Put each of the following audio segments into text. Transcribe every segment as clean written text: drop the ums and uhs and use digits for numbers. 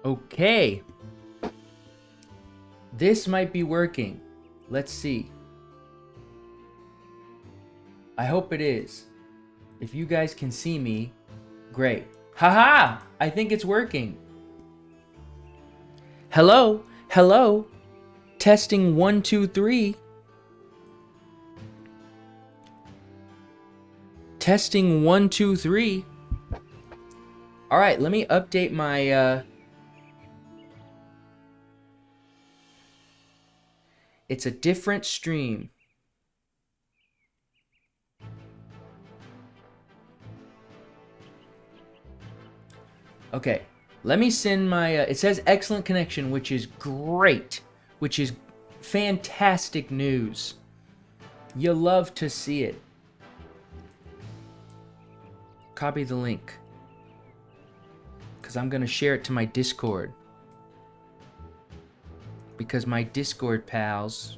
Okay. This might be working. Let's see. I hope it is. If you guys can see me, great. Haha! I think it's working. Hello? Hello? Testing 1, 2, 3. Testing 1, 2, 3. All right, let me update my it's a different stream. Okay, let me send my it says excellent connection, which is great, which is fantastic news. You love to see it. Copy the link, because I'm going to share it to my Discord. Because my Discord pals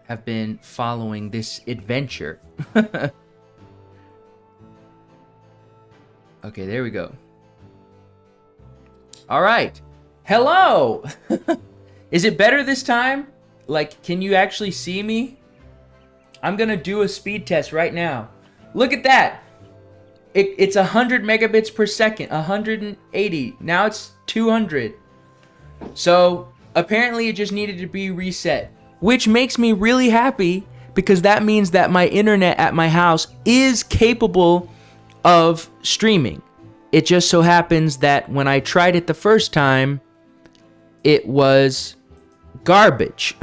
have been following this adventure. Okay, there we go. All right. Hello! Is it better this time? Like, can you actually see me? I'm going to do a speed test right now. Look at that. It's 100 megabits per second, 180. Now it's 200. So apparently it just needed to be reset, which makes me really happy because that means that my internet at my house is capable of streaming. It just so happens that when I tried it the first time, it was garbage.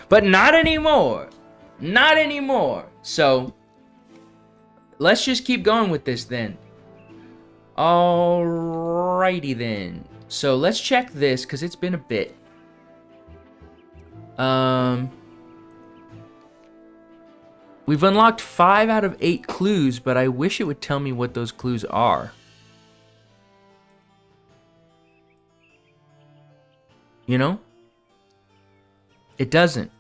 But not anymore. Not anymore. So let's just keep going with this then. Alrighty then. So let's check this because it's been a bit. We've unlocked 5 out of 8 clues, but I wish it would tell me what those clues are. You know? It doesn't.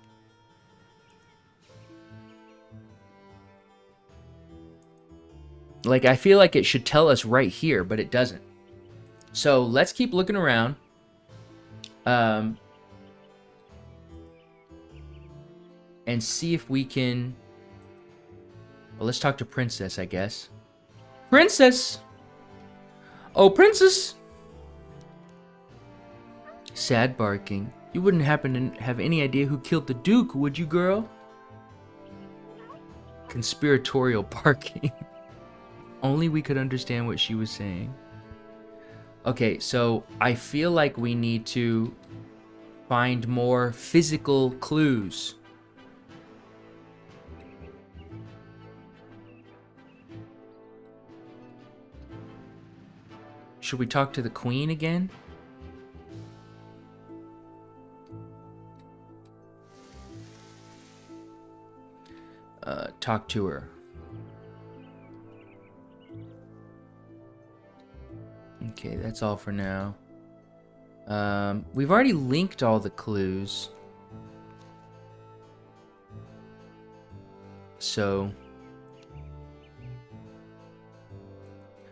Like, I feel like it should tell us right here, but it doesn't. So let's keep looking around. And see if we can... Well, let's talk to Princess, I guess. Princess! Oh, Princess! Sad barking. You wouldn't happen to have any idea who killed the Duke, would you, girl? Conspiratorial barking. Only we could understand what she was saying. Okay, so I feel like we need to find more physical clues. Should we talk to the Queen again? Talk to her. Okay, that's all for now. We've already linked all the clues. So...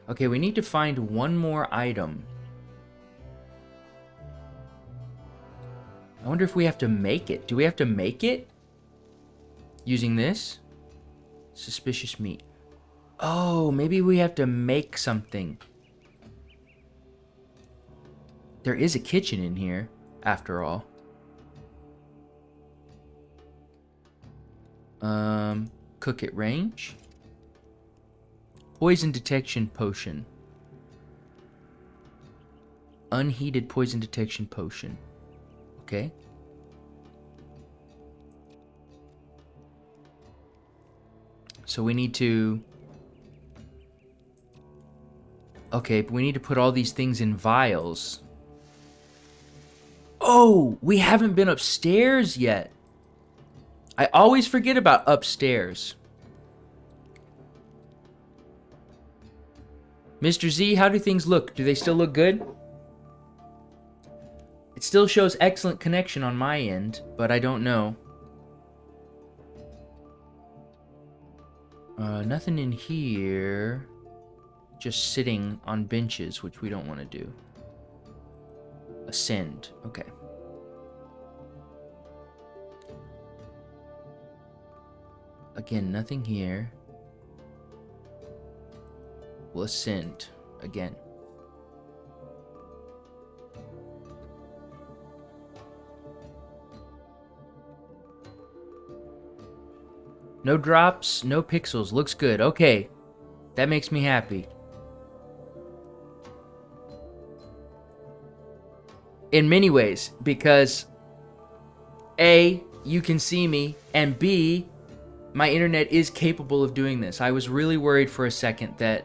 Okay, we need to find one more item. I wonder if we have to make it. Do we have to make it? Using this? Suspicious meat. Oh, maybe we have to make something. There is a kitchen in here, after all. Cook at range. Poison detection potion. Unheated poison detection potion. Okay. So we need to... Okay, but we need to put all these things in vials. Oh, we haven't been upstairs yet. I always forget about upstairs. Mr. Z, how do things look? Do they still look good? It still shows excellent connection on my end, but I don't know. Nothing in here. just sitting on benches, which we don't want to do. Ascend. Okay. Again, nothing here. We'll ascend again. No drops, no pixels. Looks good. Okay. That makes me happy. In many ways, because A, you can see me, and B, my internet is capable of doing this. I was really worried for a second that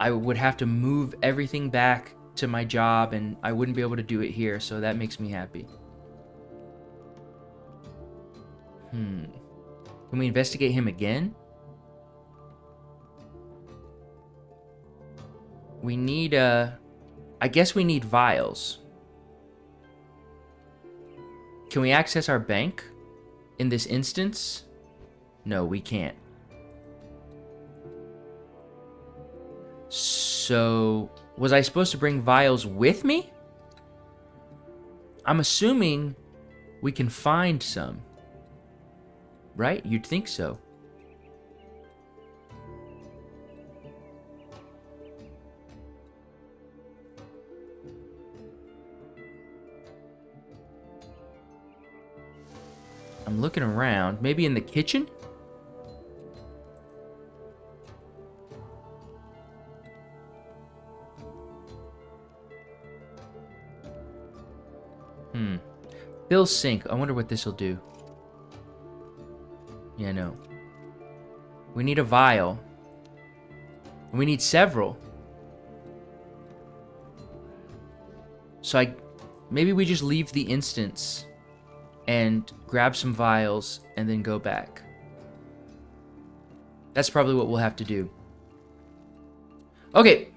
I would have to move everything back to my job and I wouldn't be able to do it here, so that makes me happy. Can we investigate him again? We need, I guess we need vials. Can we access our bank in this instance? No, we can't. So, was I supposed to bring vials with me? I'm assuming we can find some. Right? You'd think so. I'm looking around. Maybe in the kitchen? Fill sink. I wonder what this will do. Yeah, no. We need a vial. We need several. So maybe we just leave the instance and grab some vials and then go back. That's probably what we'll have to do. Okay.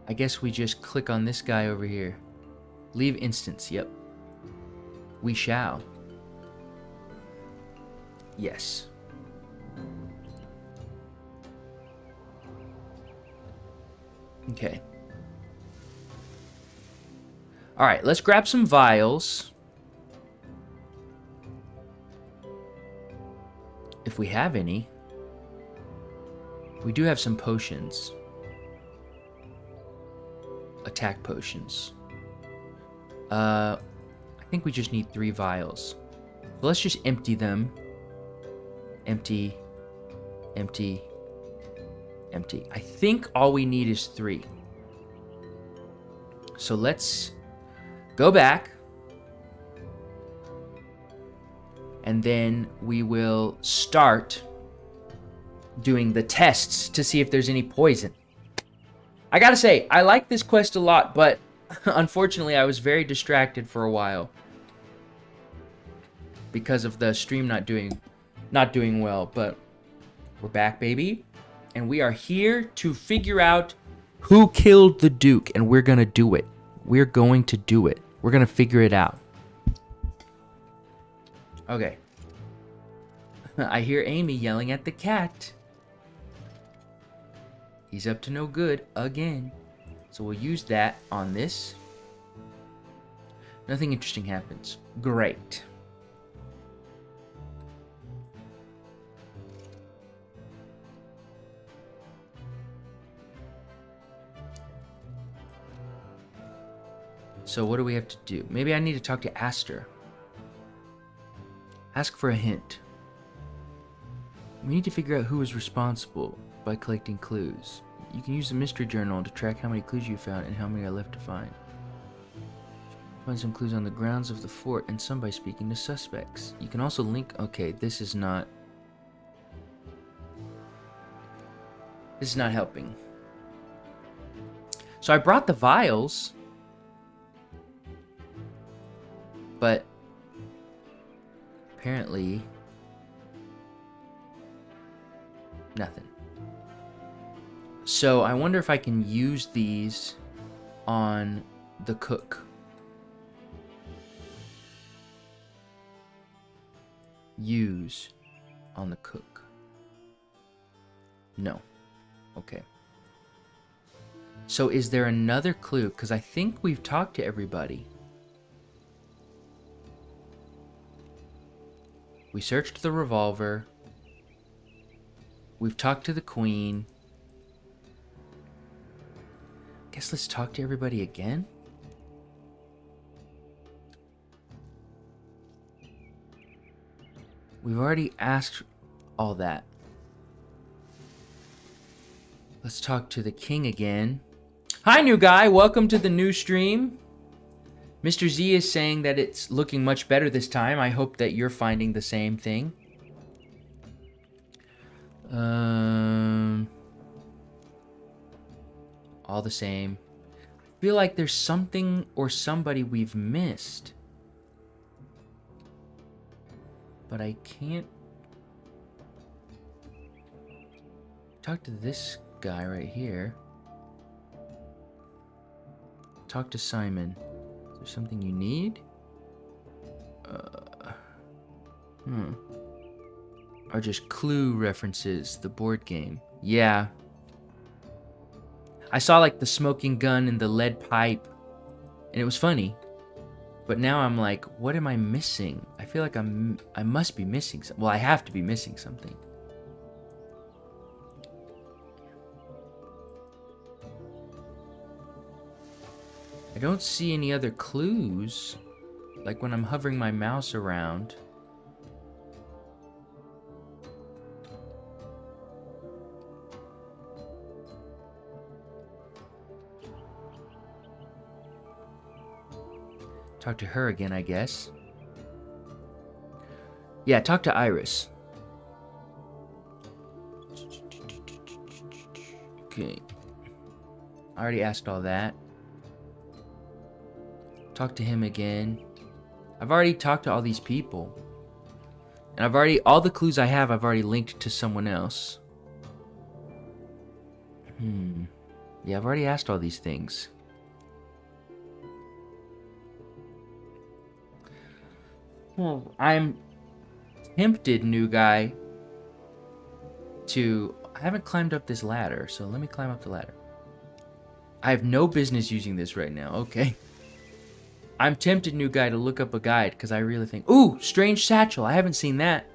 I guess we just click on this guy over here. Leave instance, yep. We shall. Yes. Okay. Alright, let's grab some vials. If we have any. We do have some potions. Attack potions. I think we just need 3 vials. So let's just empty them. Empty. Empty. Empty. I think all we need is 3. So let's go back. And then we will start doing the tests to see if there's any poison. I gotta say, I like this quest a lot, but unfortunately I was very distracted for a while because of the stream not doing well, but we're back, baby, and we are here to figure out who killed the Duke, and we're gonna do it. We're going to do it. We're gonna figure it out. Okay. I hear Amy yelling at the cat. He's up to no good again. So we'll use that on this. Nothing interesting happens. Great. So what do we have to do? Maybe I need to talk to Aster. Ask for a hint. We need to figure out who is responsible by collecting clues. You can use the mystery journal to track how many clues you found and how many are left to find. Find some clues on the grounds of the fort and some by speaking to suspects. You can also link... Okay, this is not helping. So I brought the vials, but apparently nothing. So I wonder if I can use these on the cook. use on the cook? No. Okay. So is there another clue? Because I think we've talked to everybody. We searched the revolver. We've talked to the queen. Guess let's talk to everybody again. We've already asked all that. Let's talk to the king again. Hi, new guy. Welcome to the new stream. Mr. Z is saying that it's looking much better this time. I hope that you're finding the same thing. All the same. I feel like there's something or somebody we've missed. But I can't talk to this guy right here. Talk to Simon. Is there something you need? Or just clue references, the board game. Yeah. I saw like the smoking gun and the lead pipe, and it was funny. But now I'm like, what am I missing? I feel like I must be missing something. Well, I have to be missing something. I don't see any other clues. Like when I'm hovering my mouse around. Talk to her again, I guess. Yeah, talk to Iris. Okay. I already asked all that. Talk to him again. I've already talked to all these people. And all the clues I have, I've already linked to someone else. Yeah, I've already asked all these things. Well, I'm tempted, new guy, I haven't climbed up this ladder, so let me climb up the ladder. I have no business using this right now, okay. I'm tempted, new guy, to look up a guide, because I really think, ooh, strange satchel, I haven't seen that.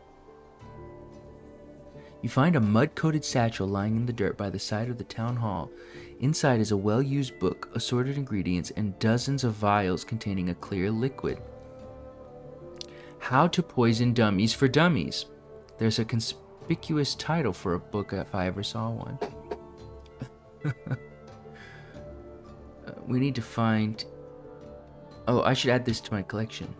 You find a mud-coated satchel lying in the dirt by the side of the town hall. Inside is a well-used book, assorted ingredients, and dozens of vials containing a clear liquid. How to Poison Dummies for Dummies. There's a conspicuous title for a book if I ever saw one. We need to find... Oh, I should add this to my collection.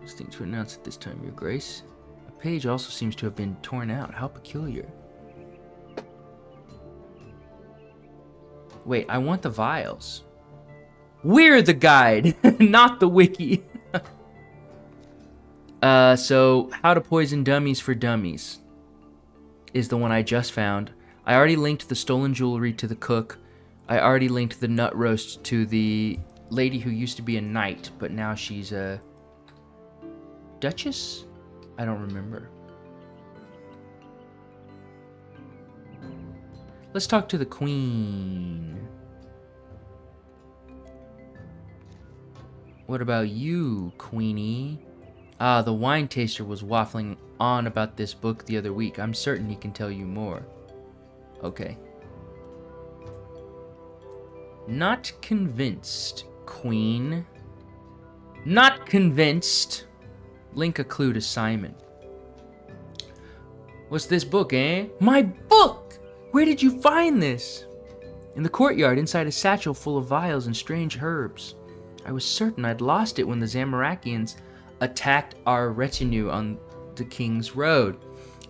Distinct to announce at this time, Your Grace. A page also seems to have been torn out. How peculiar. Wait, I want the vials. We're the guide, not the wiki. So, How to Poison Dummies for Dummies is the one I just found. I already linked the stolen jewelry to the cook. I already linked the nut roast to the lady who used to be a knight, but now she's a duchess? I don't remember. Let's talk to the queen. What about you, Queenie? Ah, the wine taster was waffling on about this book the other week. I'm certain he can tell you more. Okay. Not convinced, Queen. Not convinced. Link a clue to Simon. What's this book, eh? My book! Where did you find this? In the courtyard, inside a satchel full of vials and strange herbs. I was certain I'd lost it when the Zamarakians attacked our retinue on the King's Road.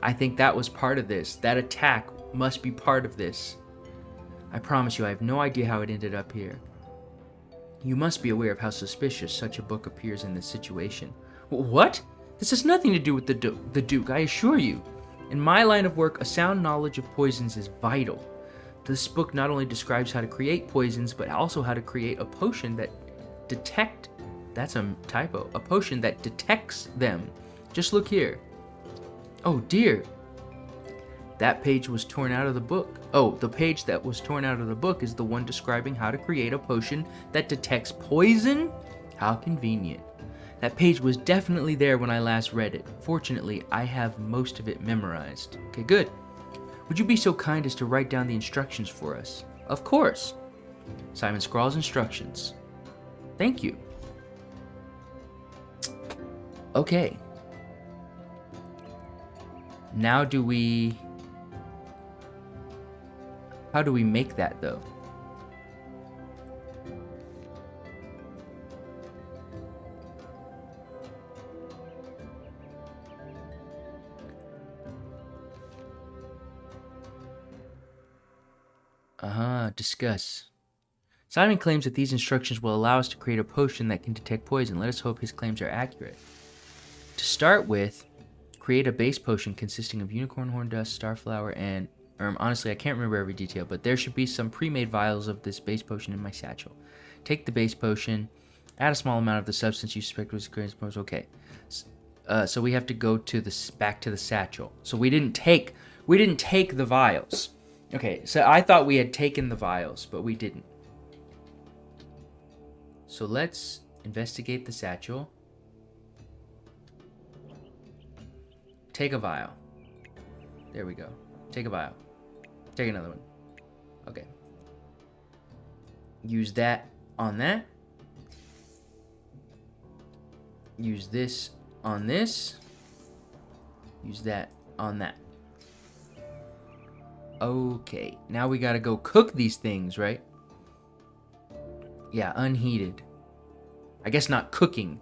I think that was part of this. That attack must be part of this. I promise you, I have no idea how it ended up here. You must be aware of how suspicious such a book appears in this situation. What? This has nothing to do with the Duke, I assure you. In my line of work, a sound knowledge of poisons is vital. This book not only describes how to create poisons, but also how to create a potion that a potion that detects them, Just look here. Oh dear. That page was torn out of the book. Oh, the page that was torn out of the book is the one describing how to create a potion that detects poison? How convenient. That page was definitely there when I last read it. Fortunately, I have most of it memorized. Okay, good. Would you be so kind as to write down the instructions for us? Of course. Simon scrawls instructions. Thank you. Okay. Now how do we make that though? Discuss. Simon claims that these instructions will allow us to create a potion that can detect poison. Let us hope his claims are accurate. To start with, create a base potion consisting of unicorn horn dust, starflower, and honestly, I can't remember every detail, but there should be some pre-made vials of this base potion in my satchel. Take the base potion, add a small amount of the substance you suspect was created. Okay, so we have to go to back to the satchel. So we didn't take the vials. Okay, so I thought we had taken the vials, but we didn't. So let's investigate the satchel. Take a vial. There we go. Take a vial. Take another one. Okay. Use that on that. Use this on this. Use that on that. Okay. Now we gotta go cook these things, right? Yeah, unheated. I guess not cooking.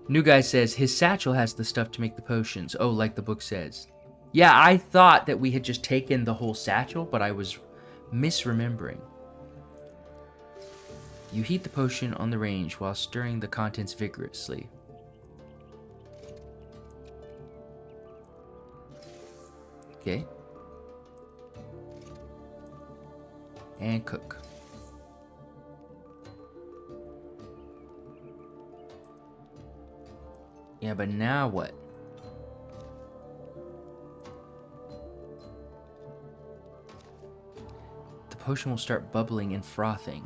New guy says his satchel has the stuff to make the potions. Oh, like the book says. Yeah, I thought that we had just taken the whole satchel, but I was misremembering. You heat the potion on the range while stirring the contents vigorously. Okay. And cook. Yeah, but now what? The potion will start bubbling and frothing.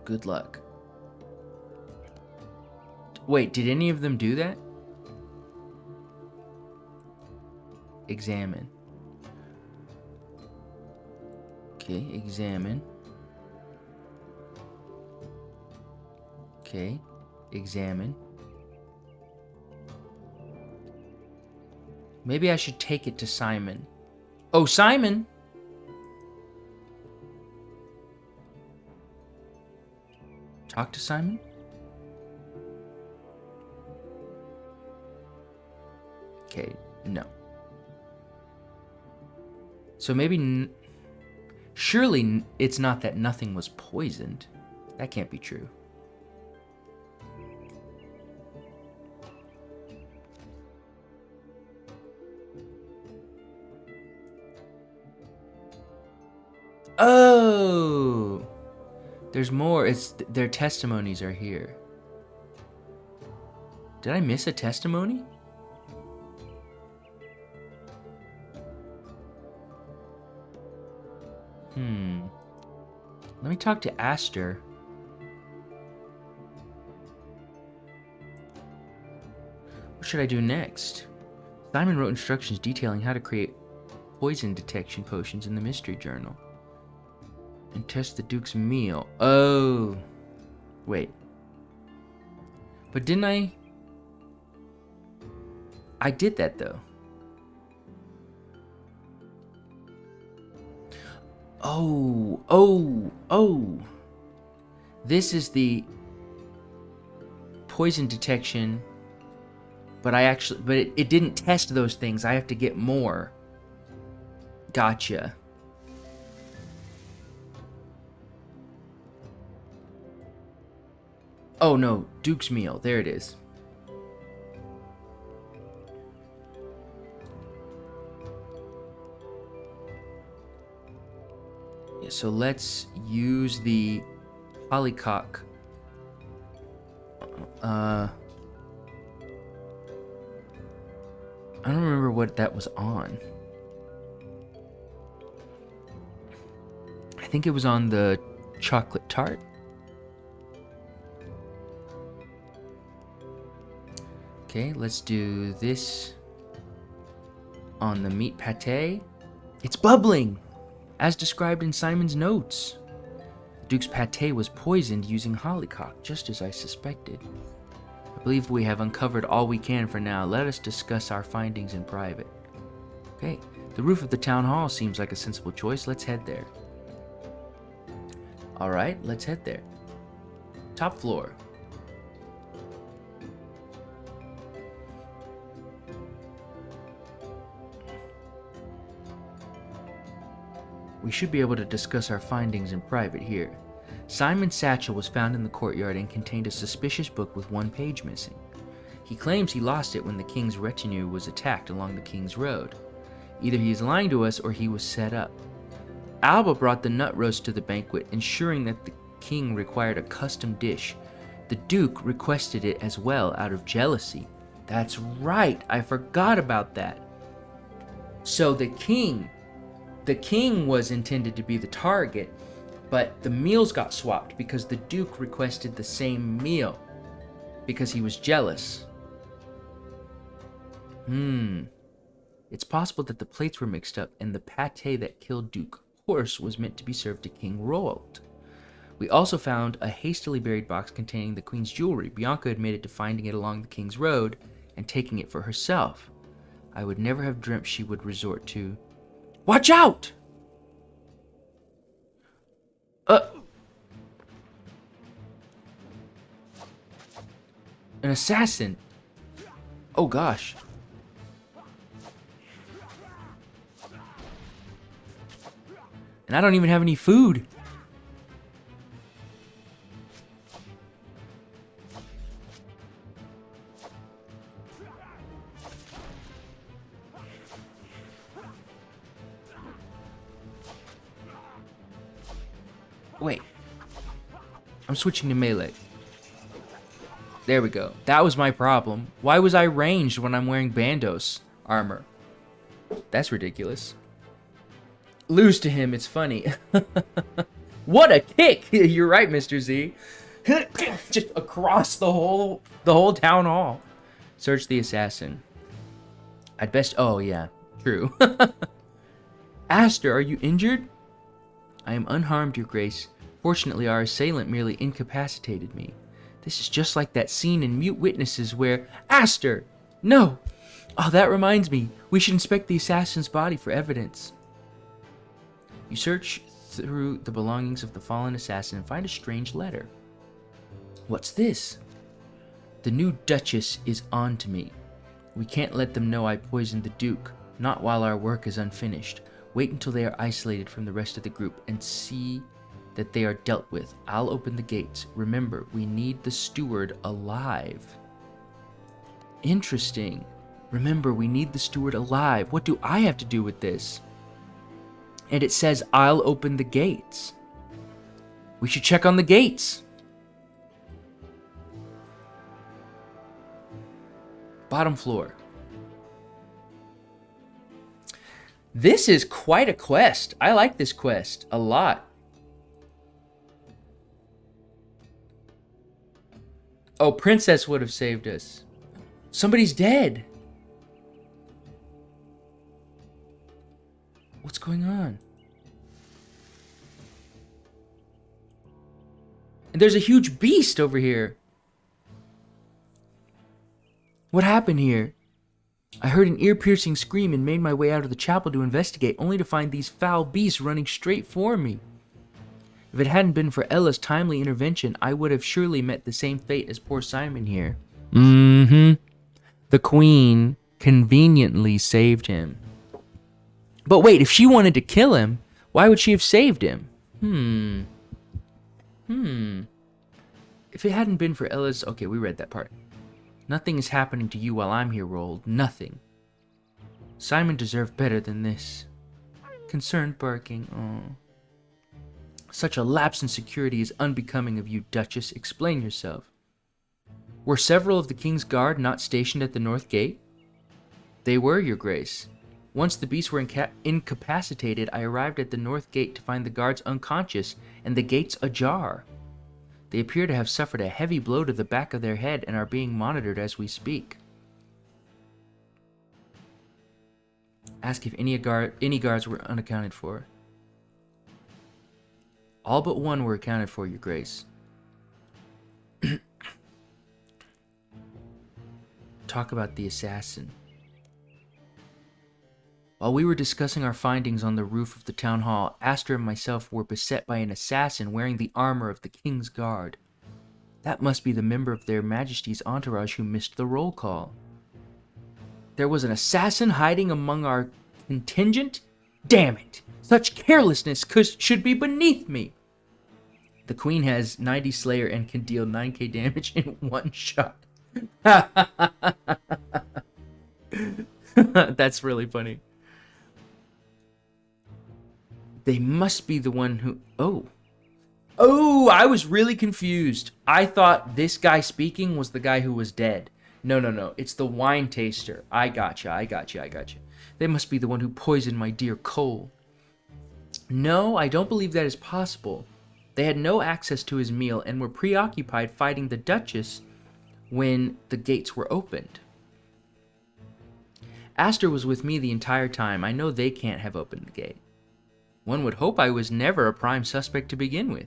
Good luck. Wait, did any of them do that? Examine. Okay, examine. Okay, examine. Maybe I should take it to Simon. Oh, Simon! Talk to Simon? Okay, no. So maybe... surely it's not that nothing was poisoned. That can't be true. Oh! There's more. It's their testimonies are here. Did I miss a testimony? Let me talk to Aster. What should I do next? Simon wrote instructions detailing how to create poison detection potions in the mystery journal. And test the Duke's meal. Oh. Wait. But didn't I... I did that though. Oh. This is the poison detection, but it didn't test those things. I have to get more. Gotcha. Oh no, Duke's meal. There it is. So let's use the polycock I don't remember what that was on. I think it was on the chocolate tart. Okay, let's do this on the meat pate. It's bubbling, as described in Simon's notes. The Duke's pate was poisoned using hollyhock, just as I suspected. I believe we have uncovered all we can for now. Let us discuss our findings in private. Okay, the roof of the town hall seems like a sensible choice. Let's head there. Alright, let's head there. Top floor. We should be able to discuss our findings in private here. Simon's satchel was found in the courtyard and contained a suspicious book with one page missing. He claims he lost it when the king's retinue was attacked along the king's road. Either he is lying to us or he was set up. Alba brought the nut roast to the banquet, ensuring that the king required a custom dish. The Duke requested it as well out of jealousy. That's right, I forgot about that. So the king was intended to be the target, but the meals got swapped because the Duke requested the same meal because he was jealous. It's possible that the plates were mixed up and the pate that killed Duke Horse was meant to be served to King Roald. We also found a hastily buried box containing the Queen's jewelry. Bianca admitted to finding it along the King's road and taking it for herself. I would never have dreamt she would resort to... Watch out! An assassin. Oh gosh. And I don't even have any food. Wait. I'm switching to melee. There we go. That was my problem. Why was I ranged when I'm wearing Bandos armor? That's ridiculous. Lose to him, it's funny. What a kick! You're right, Mr. Z. Just across the whole town hall. Search the assassin. I'd best... Oh, yeah. True. Aster, are you injured? I am unharmed, Your Grace. Fortunately, our assailant merely incapacitated me. This is just like that scene in Mute Witnesses where... Aster! No! Oh, that reminds me. We should inspect the assassin's body for evidence. You search through the belongings of the fallen assassin and find a strange letter. What's this? The new Duchess is on to me. We can't let them know I poisoned the Duke, not while our work is unfinished. Wait until they are isolated from the rest of the group and see that they are dealt with. I'll open the gates. Remember, we need the steward alive. Interesting. Remember, we need the steward alive. What do I have to do with this? And it says, I'll open the gates. We should check on the gates. Bottom floor. This is quite a quest. I like this quest a lot. Oh, Princess would have saved us. Somebody's dead. What's going on? And there's a huge beast over here. What happened here? I heard an ear-piercing scream and made my way out of the chapel to investigate, only to find these foul beasts running straight for me. If it hadn't been for Ella's timely intervention, I would have surely met the same fate as poor Simon here. The Queen conveniently saved him. But wait, if she wanted to kill him, why would she have saved him? If it hadn't been for Ella's... Okay, we read that part. Nothing is happening to you while I'm here, Roald. Nothing. Simon deserved better than this. Concerned barking. Oh. Such a lapse in security is unbecoming of you, Duchess. Explain yourself. Were several of the king's guard not stationed at the north gate? They were, your grace. Once the beasts were incapacitated, I arrived at the north gate to find the guards unconscious and the gates ajar. They appear to have suffered a heavy blow to the back of their head and are being monitored as we speak. Ask if any guards were unaccounted for. All but one were accounted for, your grace. Talk about the assassin. While we were discussing our findings on the roof of the town hall, Aster and myself were beset by an assassin wearing the armor of the king's guard. That must be the member of their majesty's entourage who missed the roll call. There was an assassin hiding among our contingent? Damn it! Such carelessness should be beneath me! The queen has 90 slayer and can deal 9k damage in one shot. That's really funny. They must be the one who... Oh, I was really confused. I thought this guy speaking was the guy who was dead. No. It's the wine taster. I gotcha. They must be the one who poisoned my dear Cole. No, I don't believe that is possible. They had no access to his meal and were preoccupied fighting the Duchess when the gates were opened. Aster was with me the entire time. I know they can't have opened the gate. One would hope I was never a prime suspect to begin with.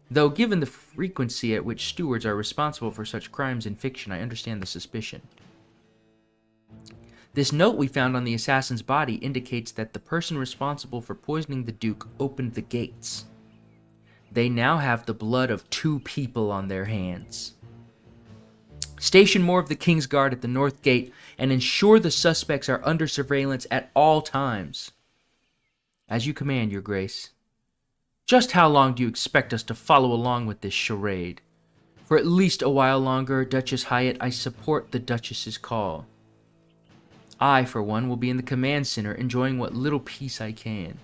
Though given the frequency at which stewards are responsible for such crimes in fiction, I understand the suspicion. This note we found on the assassin's body indicates that the person responsible for poisoning the Duke opened the gates. They now have the blood of 2 people on their hands. Station more of the King's Guard at the North Gate and ensure the suspects are under surveillance at all times. As you command, Your Grace. Just how long do you expect us to follow along with this charade? For at least a while longer, Duchess Hyatt, I support the Duchess's call. I, for one, will be in the command center, enjoying what little peace I can.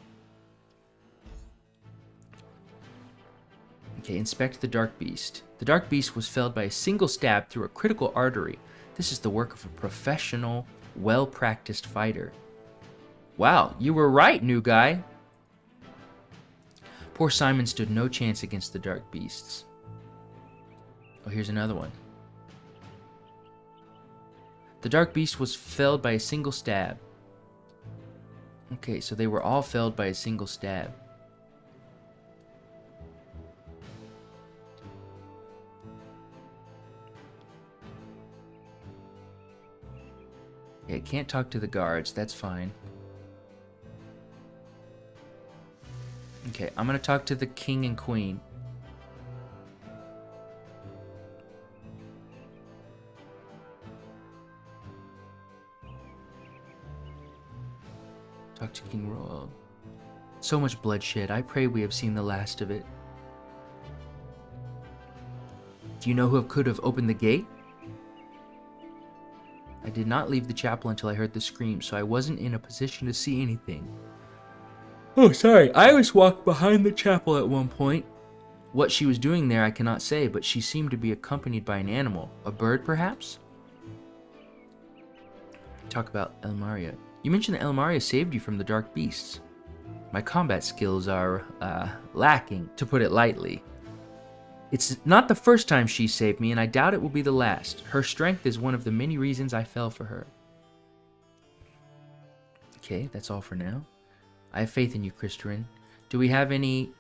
Okay, inspect the Dark Beast. The Dark Beast was felled by a single stab through a critical artery. This is the work of a professional, well-practiced fighter. Wow, you were right, new guy. Poor Simon stood no chance against the Dark Beasts. Oh, here's another one. The Dark Beast was felled by a single stab. Okay, so they were all felled by a single stab. Okay, can't talk to the guards, that's fine. Okay, I'm gonna talk to the king and queen. Talk to King Royal. So much bloodshed. I pray we have seen the last of it. Do you know who could have opened the gate? I did not leave the chapel until I heard the scream, so I wasn't in a position to see anything. Oh, sorry. Iris walked behind the chapel at one point. What she was doing there I cannot say, but she seemed to be accompanied by an animal. A bird, perhaps? Talk about Elmaria. You mentioned that Elmaria saved you from the Dark Beasts. My combat skills are, lacking, to put it lightly. It's not the first time she saved me, and I doubt it will be the last. Her strength is one of the many reasons I fell for her. Okay, that's all for now. I have faith in you, Christerin. Do we have any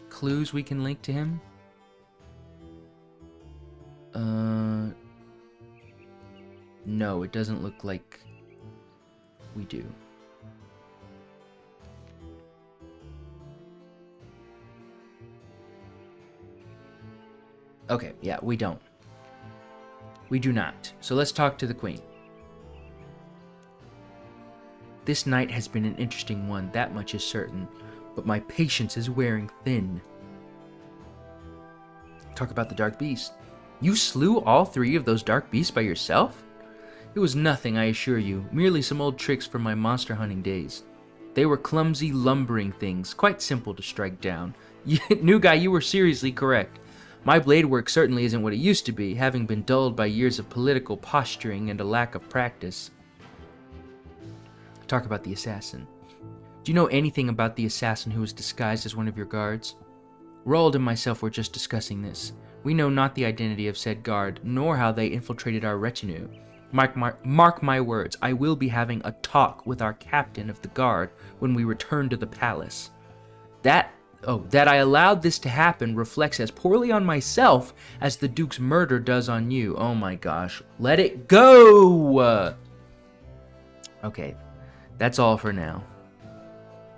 clues we can link to him? No, it doesn't look like we do. Okay, yeah, we don't. We do not. So let's talk to the queen. This night has been an interesting one, that much is certain, but my patience is wearing thin. Talk about the Dark Beast. You slew all 3 of those Dark Beasts by yourself? It was nothing, I assure you, merely some old tricks from my monster hunting days. They were clumsy, lumbering things, quite simple to strike down. New guy, you were seriously correct. My blade work certainly isn't what it used to be, having been dulled by years of political posturing and a lack of practice. Talk about the assassin. Do you know anything about the assassin who was disguised as one of your guards? Roald and myself were just discussing this. We know not the identity of said guard, nor how they infiltrated our retinue. Mark my words, I will be having a talk with our captain of the guard when we return to the palace. That I allowed this to happen reflects as poorly on myself as the Duke's murder does on you. Oh my gosh. Let it go! Okay, that's all for now.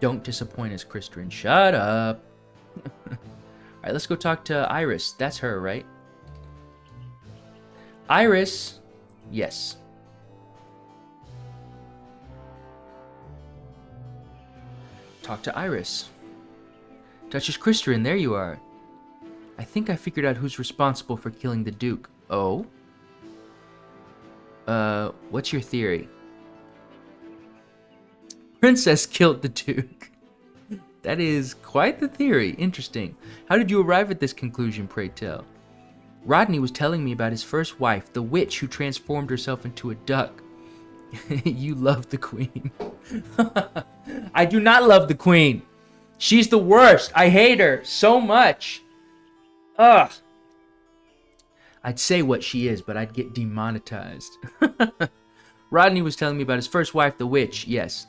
Don't disappoint us, Christian. Shut up. Alright, let's go talk to Iris. That's her, right? Iris! Yes. Talk to Iris. Duchess Christian, there you are. I think I figured out who's responsible for killing the Duke. Oh? What's your theory? Princess killed the Duke. That is quite the theory. Interesting. How did you arrive at this conclusion, pray tell? Rodney was telling me about his first wife, the witch who transformed herself into a duck. You love the queen. I do not love the queen. She's the worst. I hate her so much. Ugh. I'd say what she is, but I'd get demonetized. Rodney was telling me about his first wife, the witch. Yes.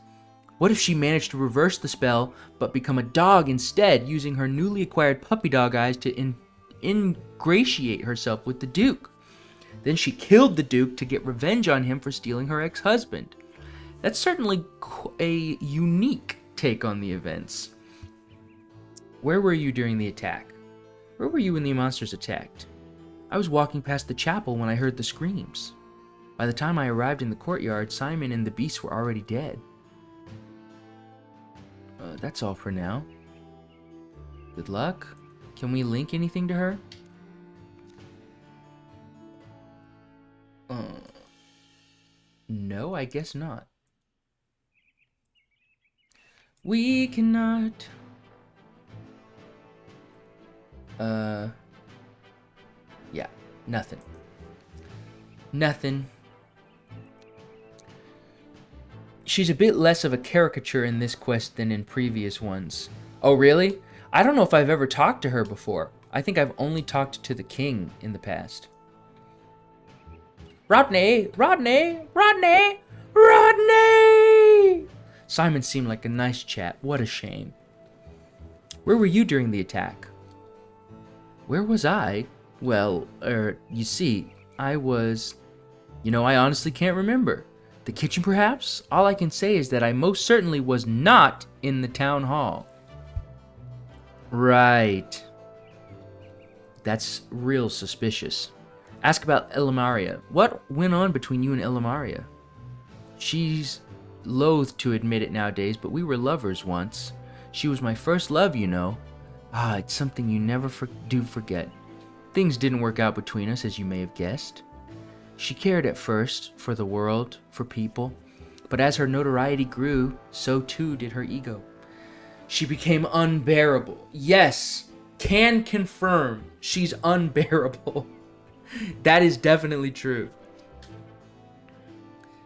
What if she managed to reverse the spell, but become a dog instead, using her newly acquired puppy dog eyes to ingratiate herself with the Duke? Then she killed the Duke to get revenge on him for stealing her ex-husband. That's certainly a unique take on the events. Where were you during the attack? Where were you when the monsters attacked? I was walking past the chapel when I heard the screams. By the time I arrived in the courtyard, Simon and the beasts were already dead. That's all for now. Good luck. Can we link anything to her? No, I guess not. We cannot. Yeah, nothing. Nothing. She's a bit less of a caricature in this quest than in previous ones. Oh, really? I don't know if I've ever talked to her before. I think I've only talked to the king in the past. Rodney! Rodney! Rodney! Rodney! Simon seemed like a nice chap. What a shame. Where were you during the attack? Where was I? Well, you see, I was... I honestly can't remember. The kitchen, perhaps? All I can say is that I most certainly was not in the town hall. Right. That's real suspicious. Ask about Elamaria. What went on between you and Elamaria? She's loath to admit it nowadays, but we were lovers once. She was my first love, you know. Ah, it's something you never do forget. Things didn't work out between us, as you may have guessed. She cared at first for the world, for people, but as her notoriety grew, so too did her ego. She became unbearable. Yes, can confirm she's unbearable. That is definitely true.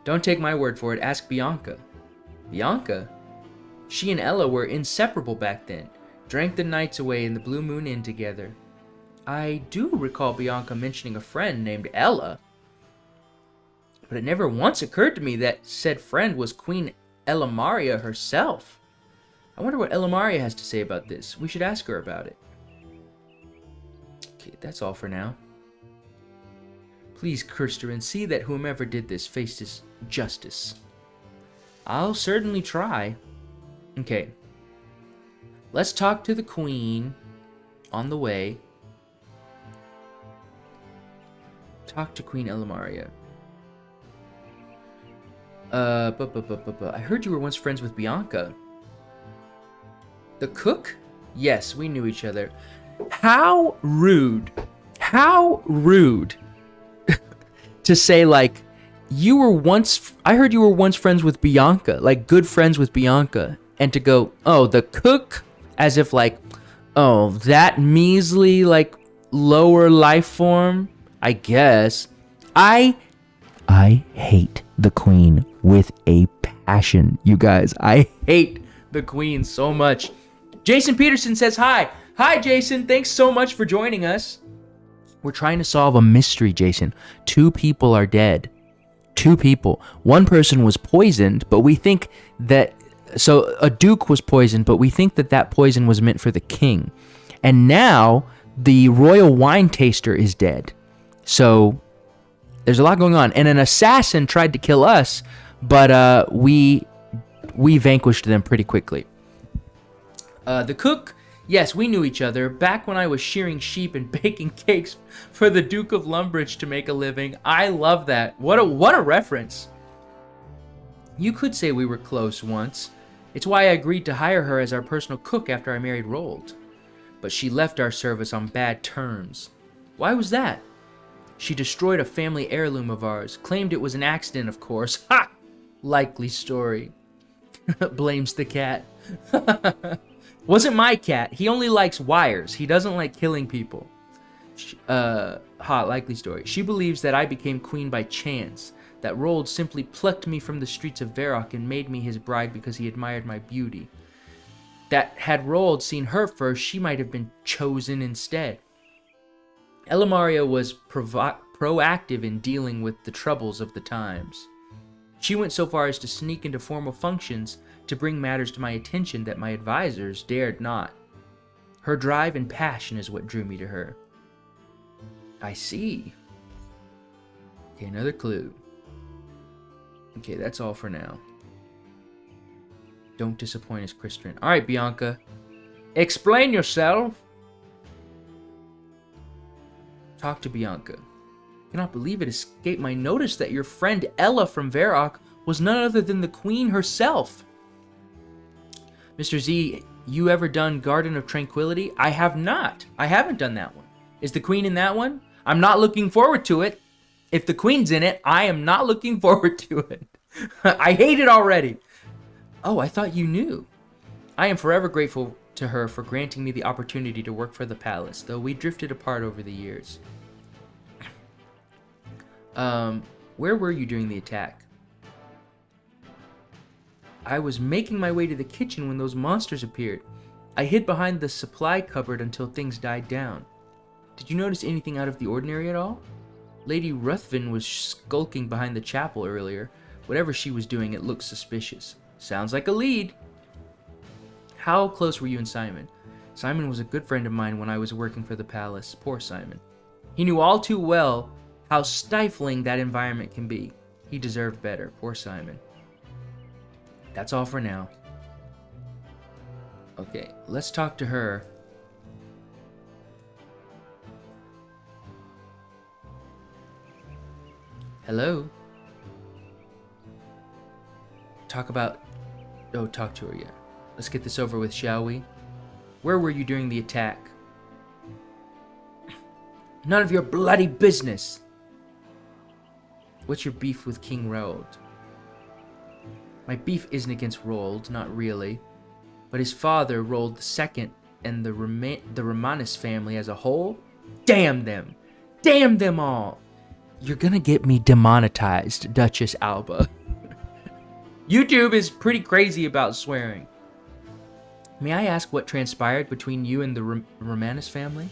Don't take my word for it, ask Bianca. Bianca? She and Ella were inseparable back then, drank the nights away in the Blue Moon Inn together. I do recall Bianca mentioning a friend named Ella, but it never once occurred to me that said friend was Queen Elamaria herself. I wonder what Elamaria has to say about this. We should ask her about it. Okay, that's all for now. Please, Kirsterin, see that whomever did this faces justice. I'll certainly try. Okay. Let's talk to the Queen on the way. Talk to Queen Elamaria. I heard you were once friends with Bianca. The cook? Yes, we knew each other. How rude. How rude. To say, like, I heard you were once friends with Bianca, like good friends with Bianca, and to go, oh, the cook, as if like, oh, that measly, like, lower life form, I guess. I hate the queen with a passion, you guys. I hate the queen so much. Jason Peterson says hi. Hi, Jason. Thanks so much for joining us. We're trying to solve a mystery, Jason. 2 people are dead. 2 people. One person was poisoned, but we think that... So a duke was poisoned, but we think that that poison was meant for the king. And now the royal wine taster is dead. So there's a lot going on. And an assassin tried to kill us, but we vanquished them pretty quickly. The cook... Yes, we knew each other back when I was shearing sheep and baking cakes for the Duke of Lumbridge to make a living. I love that. What a reference. You could say we were close once. It's why I agreed to hire her as our personal cook after I married Roald. But she left our service on bad terms. Why was that? She destroyed a family heirloom of ours. Claimed it was an accident, of course. Ha! Likely story. Blames the cat. Wasn't my cat. He only likes wires. He doesn't like killing people. Likely story. She believes that I became queen by chance. That Roald simply plucked me from the streets of Varrock and made me his bride because he admired my beauty. That had Roald seen her first, she might have been chosen instead. Elamaria was proactive in dealing with the troubles of the times. She went so far as to sneak into formal functions to bring matters to my attention that my advisors dared not. Her drive and passion is what drew me to her. I see. Okay, another clue. Okay, that's all for now. Don't disappoint us, Christian. All right, Bianca. Explain yourself. Talk to Bianca. I cannot believe it escaped my notice that your friend Ella from Varrock was none other than the queen herself. Mr. Z, you ever done Garden of Tranquility? I have not. I haven't done that one. Is the queen in that one? I'm not looking forward to it. If the queen's in it, I am not looking forward to it. I hate it already. Oh, I thought you knew. I am forever grateful to her for granting me the opportunity to work for the palace, though we drifted apart over the years. Where were you during the attack? I was making my way to the kitchen when those monsters appeared. I hid behind the supply cupboard until things died down. Did you notice anything out of the ordinary at all? Lady Ruthven was skulking behind the chapel earlier. Whatever she was doing, it looked suspicious. Sounds like a lead. How close were you and Simon? Simon was a good friend of mine when I was working for the palace. Poor Simon. He knew all too well how stifling that environment can be. He deserved better. Poor Simon. That's all for now. Okay, let's talk to her. Hello? Talk to her, yeah. Let's get this over with, shall we? Where were you during the attack? None of your bloody business! What's your beef with King Roald? My beef isn't against Roald, not really. But his father, Roald II, and the Romanus family as a whole? Damn them! Damn them all! You're gonna get me demonetized, Duchess Alba. YouTube is pretty crazy about swearing. May I ask what transpired between you and the Romanus family?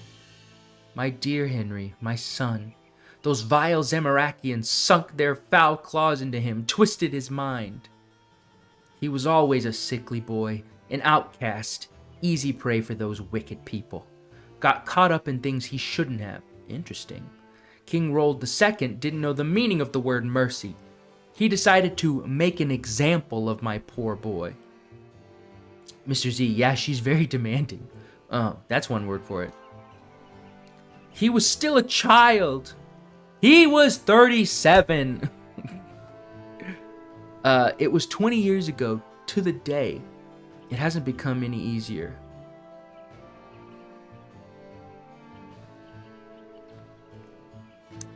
My dear Henry, my son, those vile Zamarakians sunk their foul claws into him, twisted his mind. He was always a sickly boy, an outcast, easy prey for those wicked people. Got caught up in things he shouldn't have. Interesting. King Roald II didn't know the meaning of the word mercy. He decided to make an example of my poor boy. Mr. Z, yeah, she's very demanding. Oh, that's one word for it. He was still a child. He was 37. It was 20 years ago to the day. It hasn't become any easier.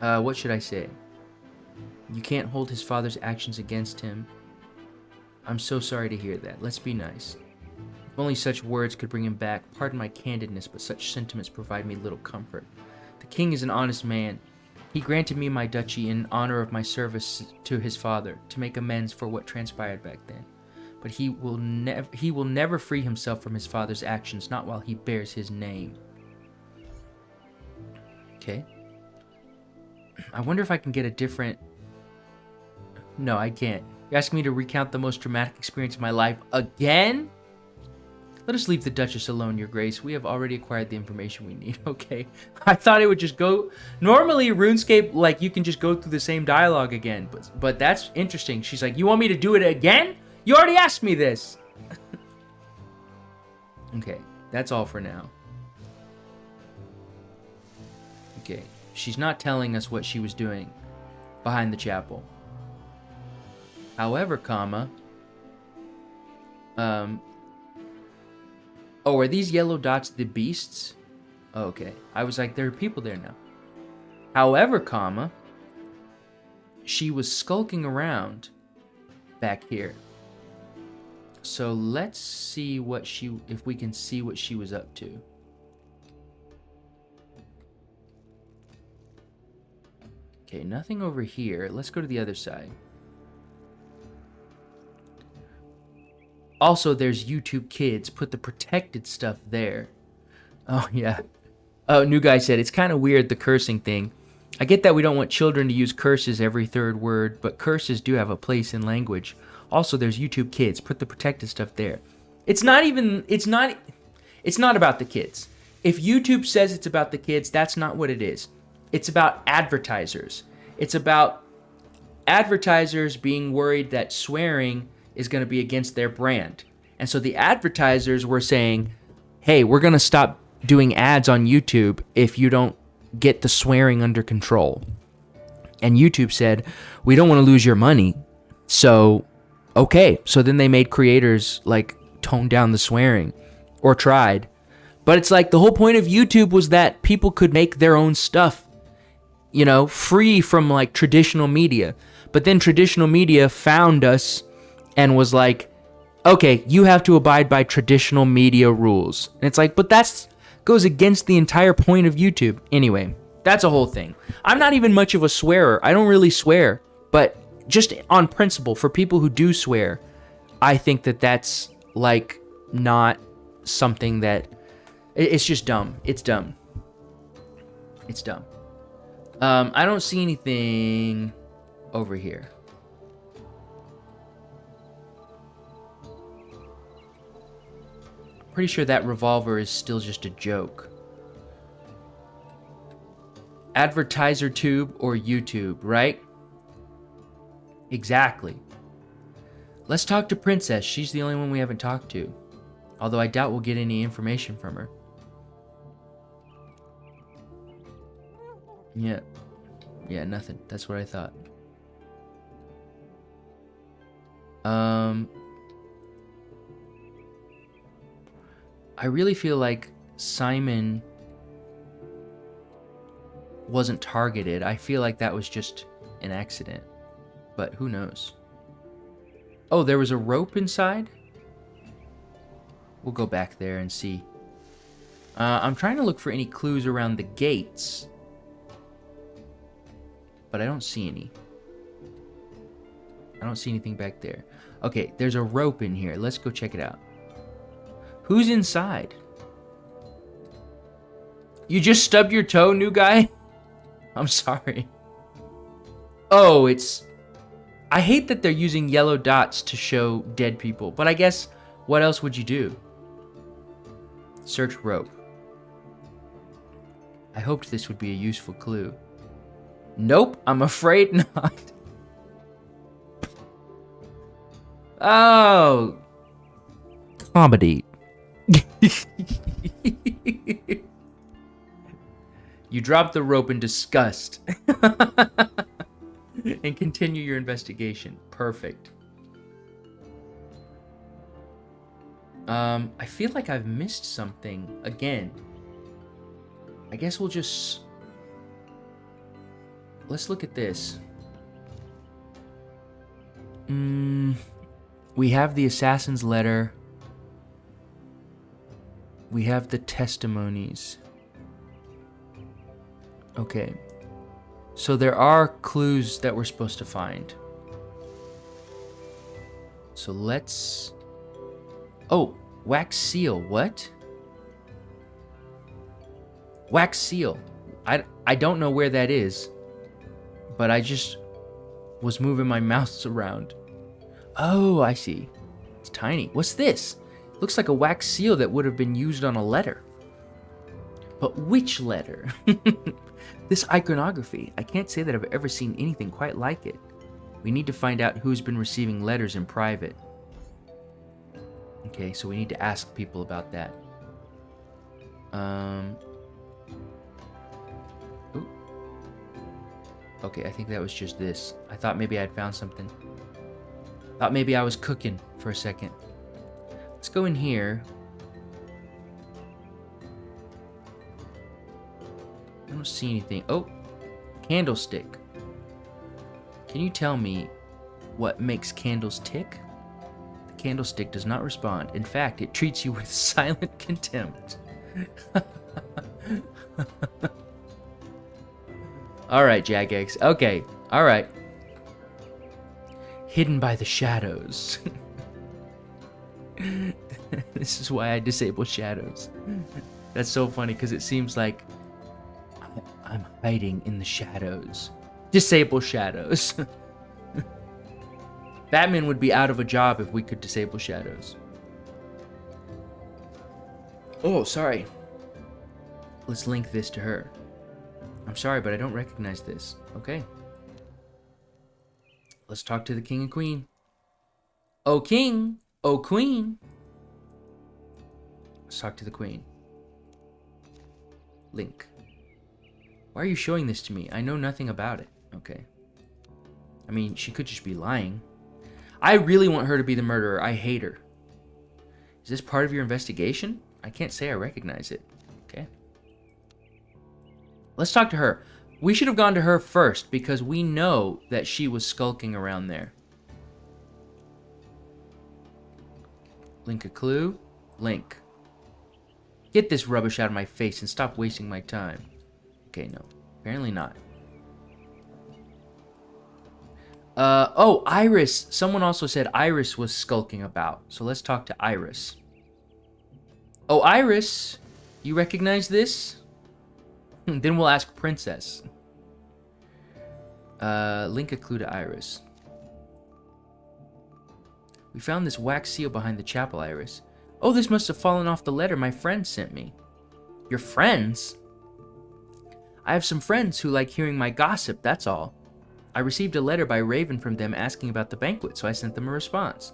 What should I say? You can't hold his father's actions against him. I'm so sorry to hear that. Let's be nice. If only such words could bring him back. Pardon my candidness, but such sentiments provide me little comfort. The king is an honest man. He granted me my duchy in honor of my service to his father, to make amends for what transpired back then. But he will never free himself from his father's actions, not while he bears his name. Okay. I wonder if I can get a different... No, I can't. You're asking me to recount the most dramatic experience of my life again? Let us leave the Duchess alone, Your Grace. We have already acquired the information we need. Okay. I thought it would just go... Normally, RuneScape, like, you can just go through the same dialogue again. But that's interesting. She's like, you want me to do it again? You already asked me this! Okay. That's all for now. Okay. She's not telling us what she was doing behind the chapel. However, comma... Oh, are these yellow dots the beasts? Oh, okay. I was like, there are people there now. However, comma, she was skulking around back here. So let's see what if we can see what she was up to. Okay, nothing over here. Let's go to the other side. Also, there's YouTube Kids. Put the protected stuff there. Oh, yeah. Oh, new guy said, it's kind of weird, the cursing thing. I get that we don't want children to use curses every third word, but curses do have a place in language. Also, there's YouTube Kids. Put the protected stuff there. It's not about the kids. If YouTube says it's about the kids, that's not what it is. It's about advertisers. It's about advertisers being worried that swearing is going to be against their brand. And so the advertisers were saying, hey, we're going to stop doing ads on YouTube if you don't get the swearing under control. And YouTube said, we don't want to lose your money. So, okay. So then they made creators like tone down the swearing, or tried. But it's like the whole point of YouTube was that people could make their own stuff, you know, free from like traditional media. But then traditional media found us and was like, okay, you have to abide by traditional media rules. And it's like, but that's goes against the entire point of YouTube. Anyway, that's a whole thing. I'm not even much of a swearer. I don't really swear. But just on principle, for people who do swear, I think that that's like not something that... It's just dumb. It's dumb. It's dumb. I don't see anything over here. Pretty sure that revolver is still just a joke. Advertiser tube or YouTube, right? Exactly. Let's talk to Princess. She's the only one we haven't talked to. Although I doubt we'll get any information from her. Yeah. Yeah, nothing. That's what I thought. I really feel like Simon wasn't targeted. I feel like that was just an accident. But who knows? Oh, there was a rope inside? We'll go back there and see. I'm trying to look for any clues around the gates. But I don't see any. I don't see anything back there. Okay, there's a rope in here. Let's go check it out. Who's inside? You just stubbed your toe, new guy? I'm sorry. Oh, it's... I hate that they're using yellow dots to show dead people. But I guess, what else would you do? Search rope. I hoped this would be a useful clue. Nope, I'm afraid not. Oh. Comedy. You drop the rope in disgust. And continue your investigation. Perfect. I feel like I've missed something again. I guess we'll just... Let's look at this. We have the assassin's letter. We have the testimonies. Okay. So there are clues that we're supposed to find. So let's... Oh, wax seal. What? Wax seal. I don't know where that is, but I just was moving my mouse around. Oh, I see. It's tiny. What's this? Looks like a wax seal that would have been used on a letter. But which letter? This iconography. I can't say that I've ever seen anything quite like it. We need to find out who's been receiving letters in private. Okay, so we need to ask people about that. Ooh. Okay, I think that was just this. I thought maybe I'd found something. Thought maybe I was cooking for a second. Let's go in here. I don't see anything. Oh, candlestick. Can you tell me what makes candles tick? The candlestick does not respond. In fact, it treats you with silent contempt. Alright, Jagex. Okay, alright. Hidden by the shadows. This is why I disable shadows. That's so funny because it seems like I'm hiding in the shadows. Disable shadows. Batman would be out of a job if we could disable shadows. Oh, sorry. Let's link this to her. I'm sorry, but I don't recognize this. Okay. Let's talk to the king and queen. Oh, king. Oh, queen. Let's talk to the queen. Link. Why are you showing this to me? I know nothing about it. Okay. I mean, she could just be lying. I really want her to be the murderer. I hate her. Is this part of your investigation? I can't say I recognize it. Okay. Let's talk to her. We should have gone to her first because we know that she was skulking around there. Link a clue. Link. Get this rubbish out of my face and stop wasting my time. Okay, no. Apparently not. Oh, Iris. Someone also said Iris was skulking about. So let's talk to Iris. Oh, Iris. You recognize this? Then we'll ask Princess. Link a clue to Iris. We found this wax seal behind the chapel, Iris. Oh, this must have fallen off the letter my friend sent me. Your friends? I have some friends who like hearing my gossip, that's all. I received a letter by Raven from them asking about the banquet, so I sent them a response.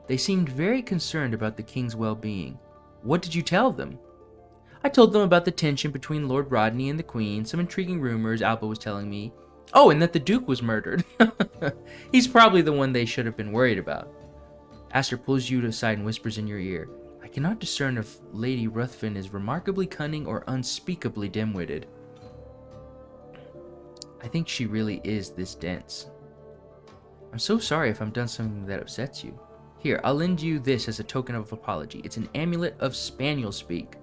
They seemed very concerned about the king's well-being. What did you tell them? I told them about the tension between Lord Rodney and the Queen, some intriguing rumors Alba was telling me. Oh, and that the Duke was murdered. He's probably the one they should have been worried about. Aster pulls you aside and whispers in your ear. I cannot discern if Lady Ruthven is remarkably cunning or unspeakably dim-witted. I think she really is this dense. I'm so sorry if I've done something that upsets you. Here, I'll lend you this as a token of apology. It's an amulet of spaniel speak.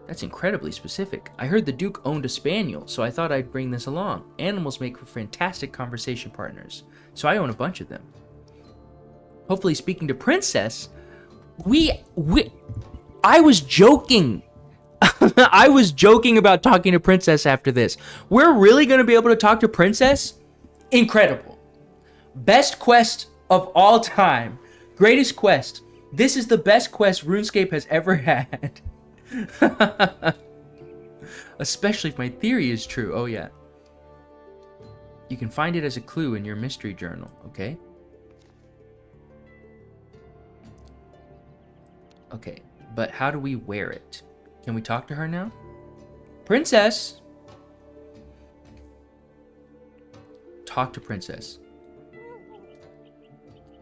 That's incredibly specific. I heard the Duke owned a spaniel, so I thought I'd bring this along. Animals make for fantastic conversation partners, so I own a bunch of them. Hopefully, speaking to Princess, I was joking. I was joking about talking to Princess after this. We're really going to be able to talk to Princess? Incredible. Best quest of all time. Greatest quest. This is the best quest RuneScape has ever had. Especially if my theory is true. Oh, yeah. You can find it as a clue in your mystery journal, okay? Okay, but how do we wear it? Can we talk to her now? Princess! Talk to Princess.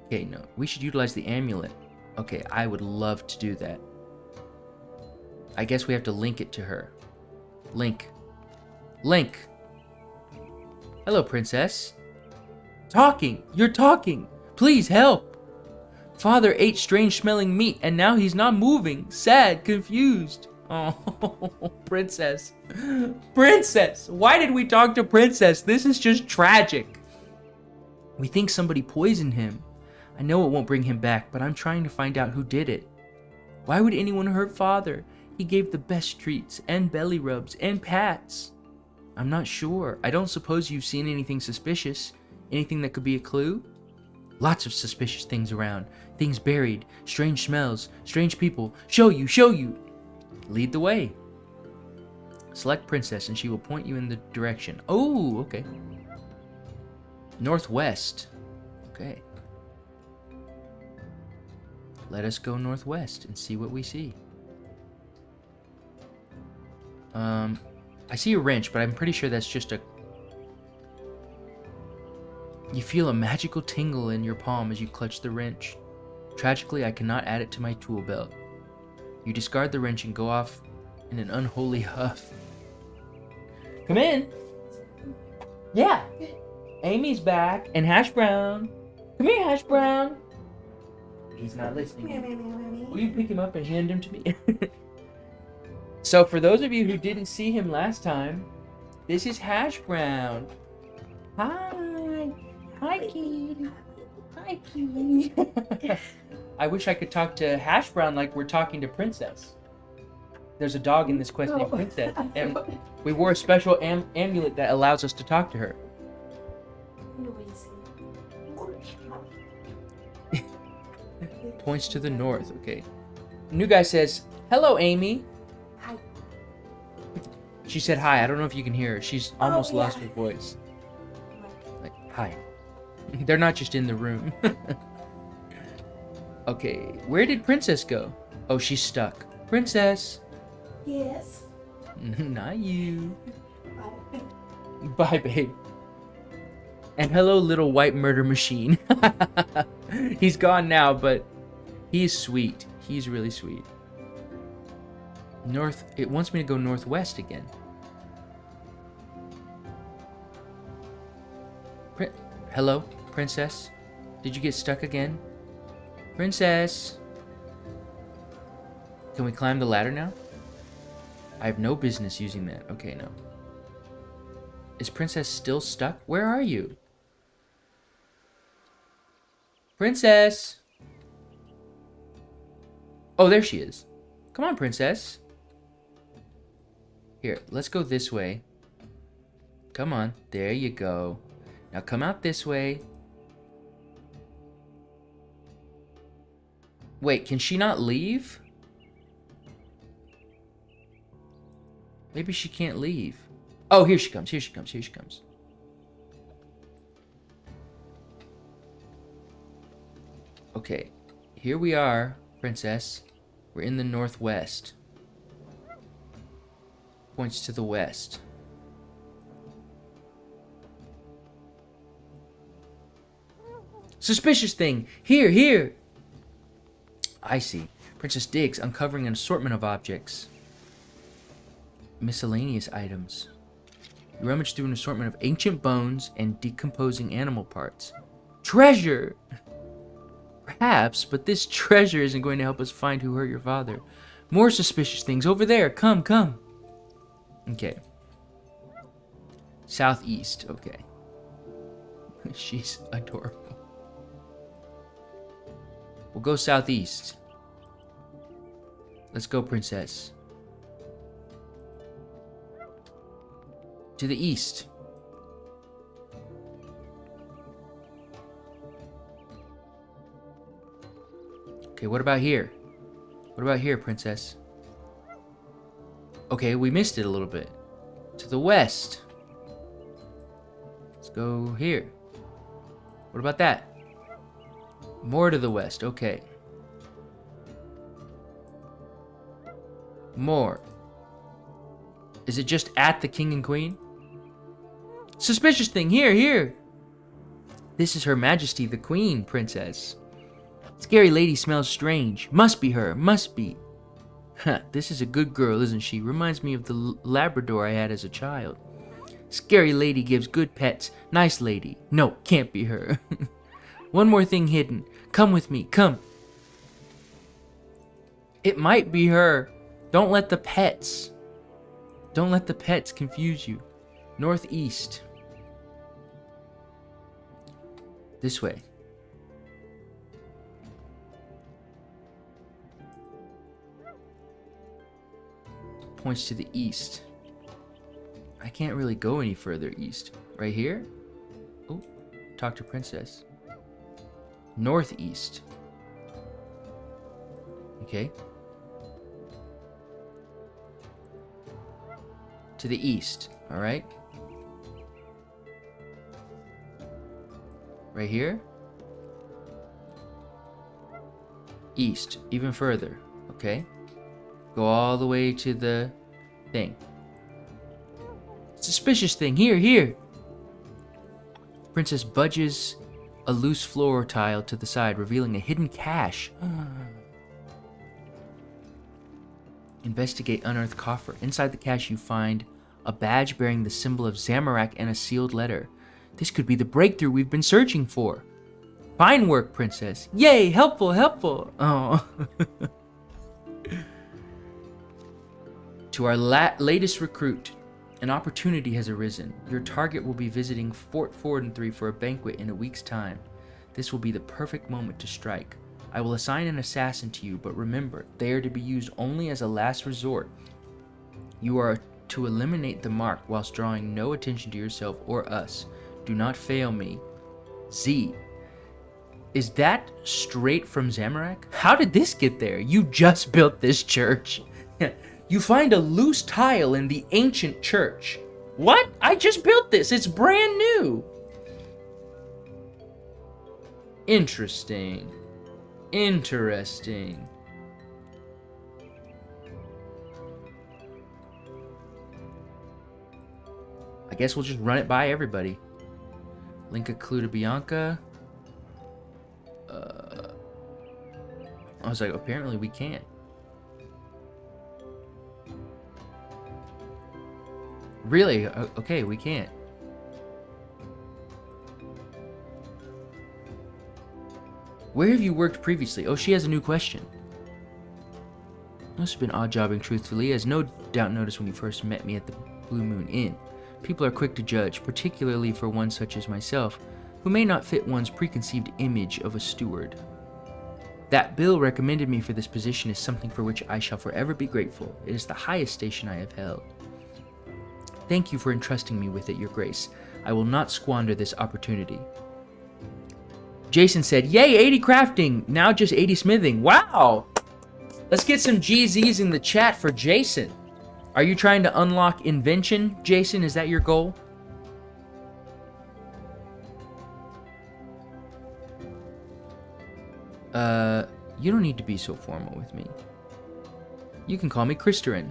Okay, no. We should utilize the amulet. Okay, I would love to do that. I guess we have to link it to her. Link. Link! Hello, Princess. Talking! You're talking! Please help! Father ate strange-smelling meat, and now he's not moving. Sad, confused. Oh, Princess. Princess! Why did we talk to Princess? This is just tragic. We think somebody poisoned him. I know it won't bring him back, but I'm trying to find out who did it. Why would anyone hurt Father? He gave the best treats, and belly rubs, and pats. I'm not sure. I don't suppose you've seen anything suspicious? Anything that could be a clue? Lots of suspicious things around. Things buried, strange smells, strange people. Show you, show you! Lead the way. Select Princess and she will point you in the direction. Oh, okay. Northwest. Okay. Let us go northwest and see what we see. I see a wrench, but I'm pretty sure that's just a... You feel a magical tingle in your palm as you clutch the wrench. Tragically, I cannot add it to my tool belt. You discard the wrench and go off in an unholy huff. Come in. Yeah. Amy's back. And Hash Brown. Come here, Hash Brown. He's not listening. Will you pick him up and hand him to me? So for those of you who didn't see him last time, this is Hash Brown. Hi. Hi, Kitty. Hi, Kitty. I wish I could talk to Hash Brown like we're talking to Princess. There's a dog in this quest named Princess, and we wore a special amulet that allows us to talk to her. Points to the north, okay. New guy says, "Hello, Amy." Hi. She said hi. I don't know if you can hear her. She's almost lost her voice. Like, hi. They're not just in the room. Okay, where did Princess go? Oh, she's stuck. Princess. Yes. Not you. Bye. Bye, babe. And hello, little white murder machine. He's gone now, but he's sweet. He's really sweet. North. It wants me to go northwest again. Hello, Princess. Did you get stuck again? Princess. Can we climb the ladder now? I have no business using that. Okay, no. Is Princess still stuck? Where are you? Princess! Oh, there she is. Come on, Princess. Here, let's go this way. Come on. There you go. Now come out this way. Wait, can she not leave? Maybe she can't leave. Oh, here she comes, here she comes, here she comes. Okay, here we are, Princess. We're in the northwest. Points to the west. Suspicious thing! Here, here! I see. Princess digs, uncovering an assortment of objects. Miscellaneous items. You rummage through an assortment of ancient bones and decomposing animal parts. Treasure! Perhaps, but this treasure isn't going to help us find who hurt your father. More suspicious things over there. Come, come. Okay. Southeast. Okay. She's adorable. We'll go southeast. Let's go, Princess. To the east. Okay, what about here? What about here, Princess? Okay, we missed it a little bit. To the west. Let's go here. What about that? More to the west, okay. More. Is it just at the king and queen? Suspicious thing, here, here. This is Her Majesty the Queen, Princess. Scary lady smells strange. Must be her, must be. Huh, this is a good girl, isn't she? Reminds me of the Labrador I had as a child. Scary lady gives good pets. Nice lady. No, can't be her. One more thing hidden. Come with me, come. It might be her. Don't let the pets. Don't let the pets confuse you. Northeast. This way. Points to the east. I can't really go any further east. Right here? Oh, talk to princess. Northeast. Okay. To the east, all right? Right here? East, even further, okay? Go all the way to the thing. Suspicious thing, here. Princess budges a loose floor tile to the side, revealing a hidden cache. Investigate unearthed coffer. Inside the cache you find a badge bearing the symbol of Zamorak and a sealed letter. This could be the breakthrough we've been searching for. Fine work, princess. Yay, helpful. Oh. To our latest recruit, an opportunity has arisen. Your target will be visiting Fort Forinthry for a banquet in a week's time. This will be the perfect moment to strike. I will assign an assassin to you, but remember, they are to be used only as a last resort. You are to eliminate the mark whilst drawing no attention to yourself or us. Do not fail me. Z. Is that straight from Zamorak? How did this get there? You just built this church. You find a loose tile in the ancient church. What? I just built this. It's brand new. Interesting. I guess we'll just run it by everybody. Link a clue to Bianca. I was like, apparently we can't. Really? Okay, we can't. Where have you worked previously? Oh, she has a new question. Must have been odd jobbing, truthfully, as no doubt noticed when you first met me at the Blue Moon Inn. People are quick to judge, particularly for one such as myself, who may not fit one's preconceived image of a steward. That Bill recommended me for this position is something for which I shall forever be grateful. It is the highest station I have held. Thank you for entrusting me with it, Your Grace. I will not squander this opportunity. Jason said, yay, 80 crafting, now just 80 smithing. Wow! Let's get some GZs in the chat for Jason. Are you trying to unlock invention, Jason? Is that your goal? You don't need to be so formal with me. You can call me Christerin.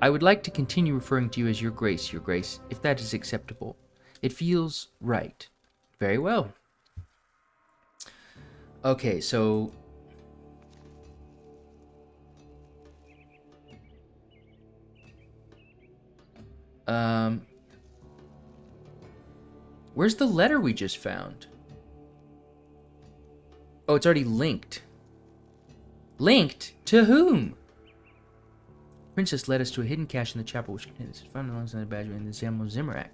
I would like to continue referring to you as Your Grace, if that is acceptable. It feels right. Very well. Okay, so... Where's the letter we just found? Oh, it's already linked. Linked? To whom? Princess led us to a hidden cache in the chapel which contains found alongside the badge in the Zam of Zamorak.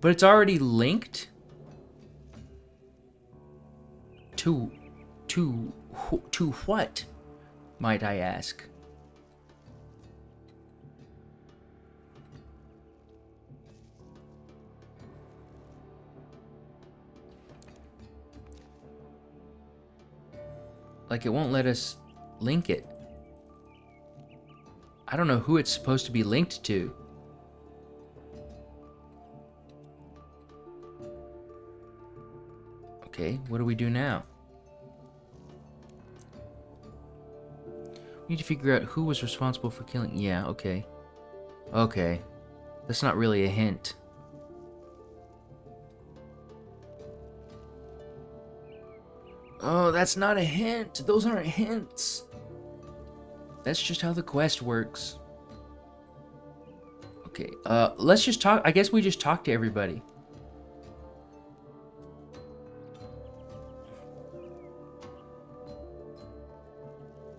But it's already linked to what, might I ask? Like, it won't let us link it. I don't know who it's supposed to be linked to. Okay, what do we do now? We need to figure out who was responsible for killing... Yeah, okay. Okay. That's not really a hint. Oh, that's not a hint. Those aren't hints. That's just how the quest works. Okay, let's just talk. I guess we just talk to everybody.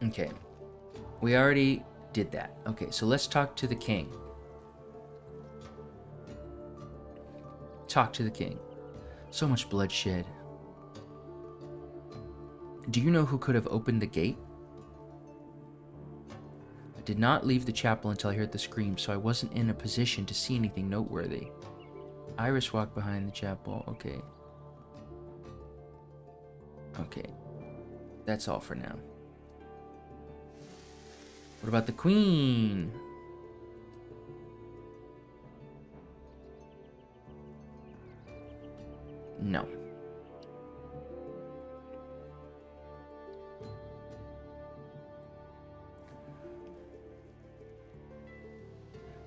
Okay. We already did that. Okay, so let's talk to the king. Talk to the king. So much bloodshed. Do you know who could have opened the gate? I did not leave the chapel until I heard the scream, so I wasn't in a position to see anything noteworthy. Iris walked behind the chapel. Okay. Okay. That's all for now. What about the queen? No.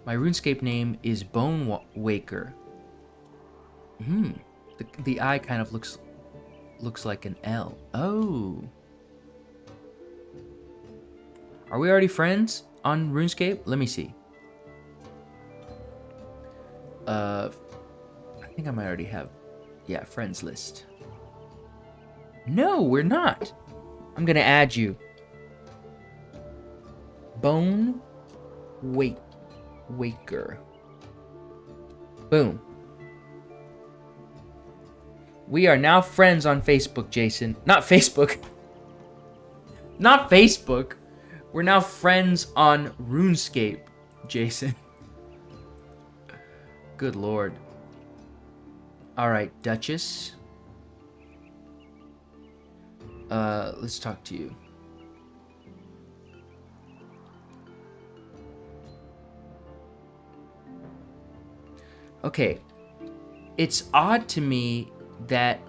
My RuneScape name is Bone Waker. The eye kind of looks like an L. Oh. Are we already friends on RuneScape? Let me see. I think I might already have. Yeah, friends list. No, we're not. I'm gonna add you. Bone Waker. Boom. We are now friends on Facebook, Jason. Not Facebook. Not Facebook. We're now friends on RuneScape, Jason. Good lord. Alright, Duchess. Let's talk to you. Okay. It's odd to me that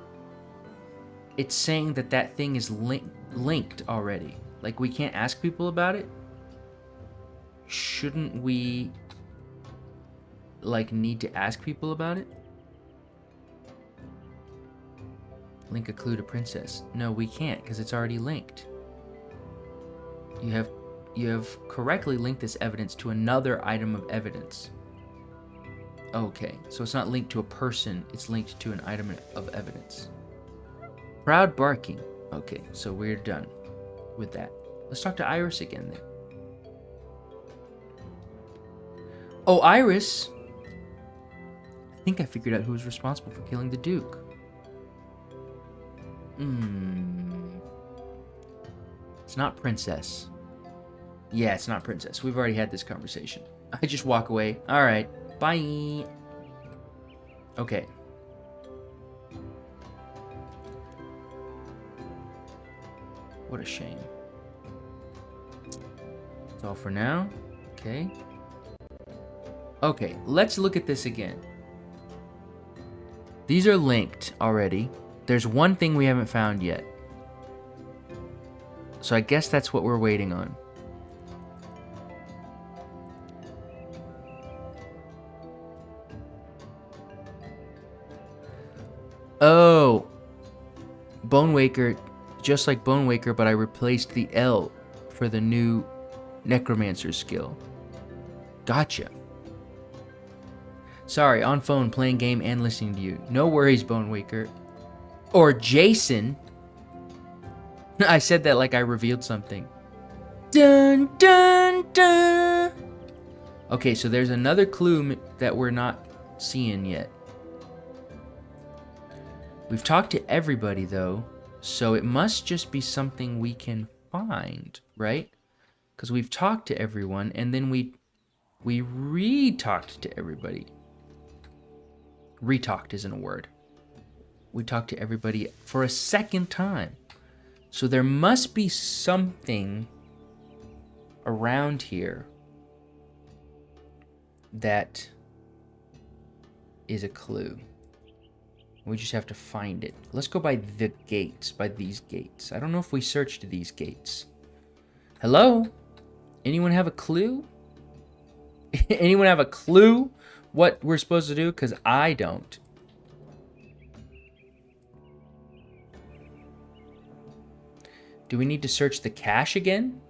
it's saying that that thing is linked already. Like, we can't ask people about it? Shouldn't we, like, need to ask people about it? Link a clue to princess. No, we can't, because it's already linked. You have correctly linked this evidence to another item of evidence. Okay, so it's not linked to a person, it's linked to an item of evidence. Proud barking. Okay, so we're done with that. Let's talk to Iris again then. Oh, Iris! I think I figured out who was responsible for killing the Duke. It's not Princess. Yeah, it's not Princess. We've already had this conversation. I just walk away. Alright, bye! Okay. What a shame. That's all for now. Okay. Okay, let's look at this again. These are linked already. There's one thing we haven't found yet. So I guess that's what we're waiting on. Oh. Bone Waker, just like Bone Waker, but I replaced the L for the new Necromancer skill. Gotcha. Sorry, on phone, playing game and listening to you. No worries, Bone Waker. Or Jason. I said that like I revealed something. Dun, dun, dun. Okay, so there's another clue that we're not seeing yet. We've talked to everybody, though, so it must just be something we can find, right? Because we've talked to everyone, and then we re-talked to everybody. Re-talked isn't a word. We talked to everybody for a second time. So there must be something around here that is a clue. We just have to find it. Let's go by the gates, by these gates. I don't know if we searched these gates. Hello? Anyone have a clue? Anyone have a clue what we're supposed to do? Because I don't. Do we need to search the cache again?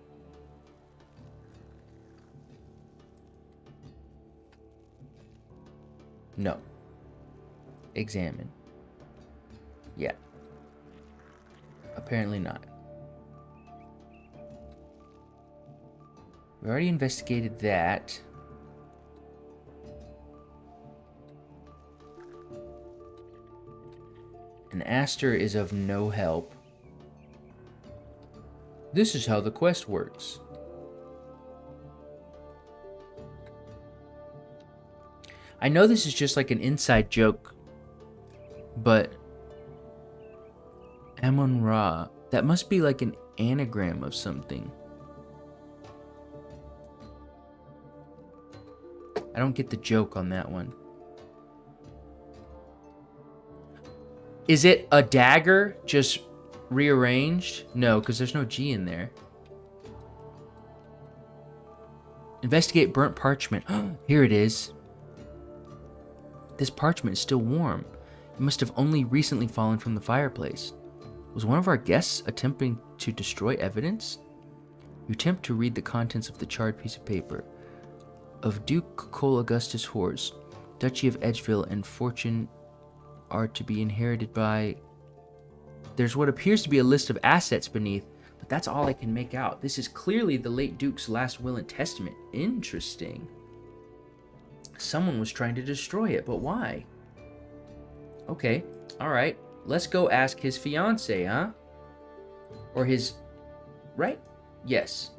No. Examine. Yeah. Apparently not. We already investigated that. And Aster is of no help. This is how the quest works. I know this is just like an inside joke, but Amon-Ra, that must be like an anagram of something. I don't get the joke on that one. Is it a dagger just rearranged? No, because there's no G in there. Investigate burnt parchment. Here it is. This parchment is still warm. It must have only recently fallen from the fireplace. Was one of our guests attempting to destroy evidence? You attempt to read the contents of the charred piece of paper. Of Duke Cole Augustus Horse, Duchy of Edgeville and fortune are to be inherited by... There's what appears to be a list of assets beneath, but that's all I can make out. This is clearly the late Duke's last will and testament. Interesting. Someone was trying to destroy it, but why? Okay, alright. Let's go ask his fiancée, huh? Or his... Right? Yes.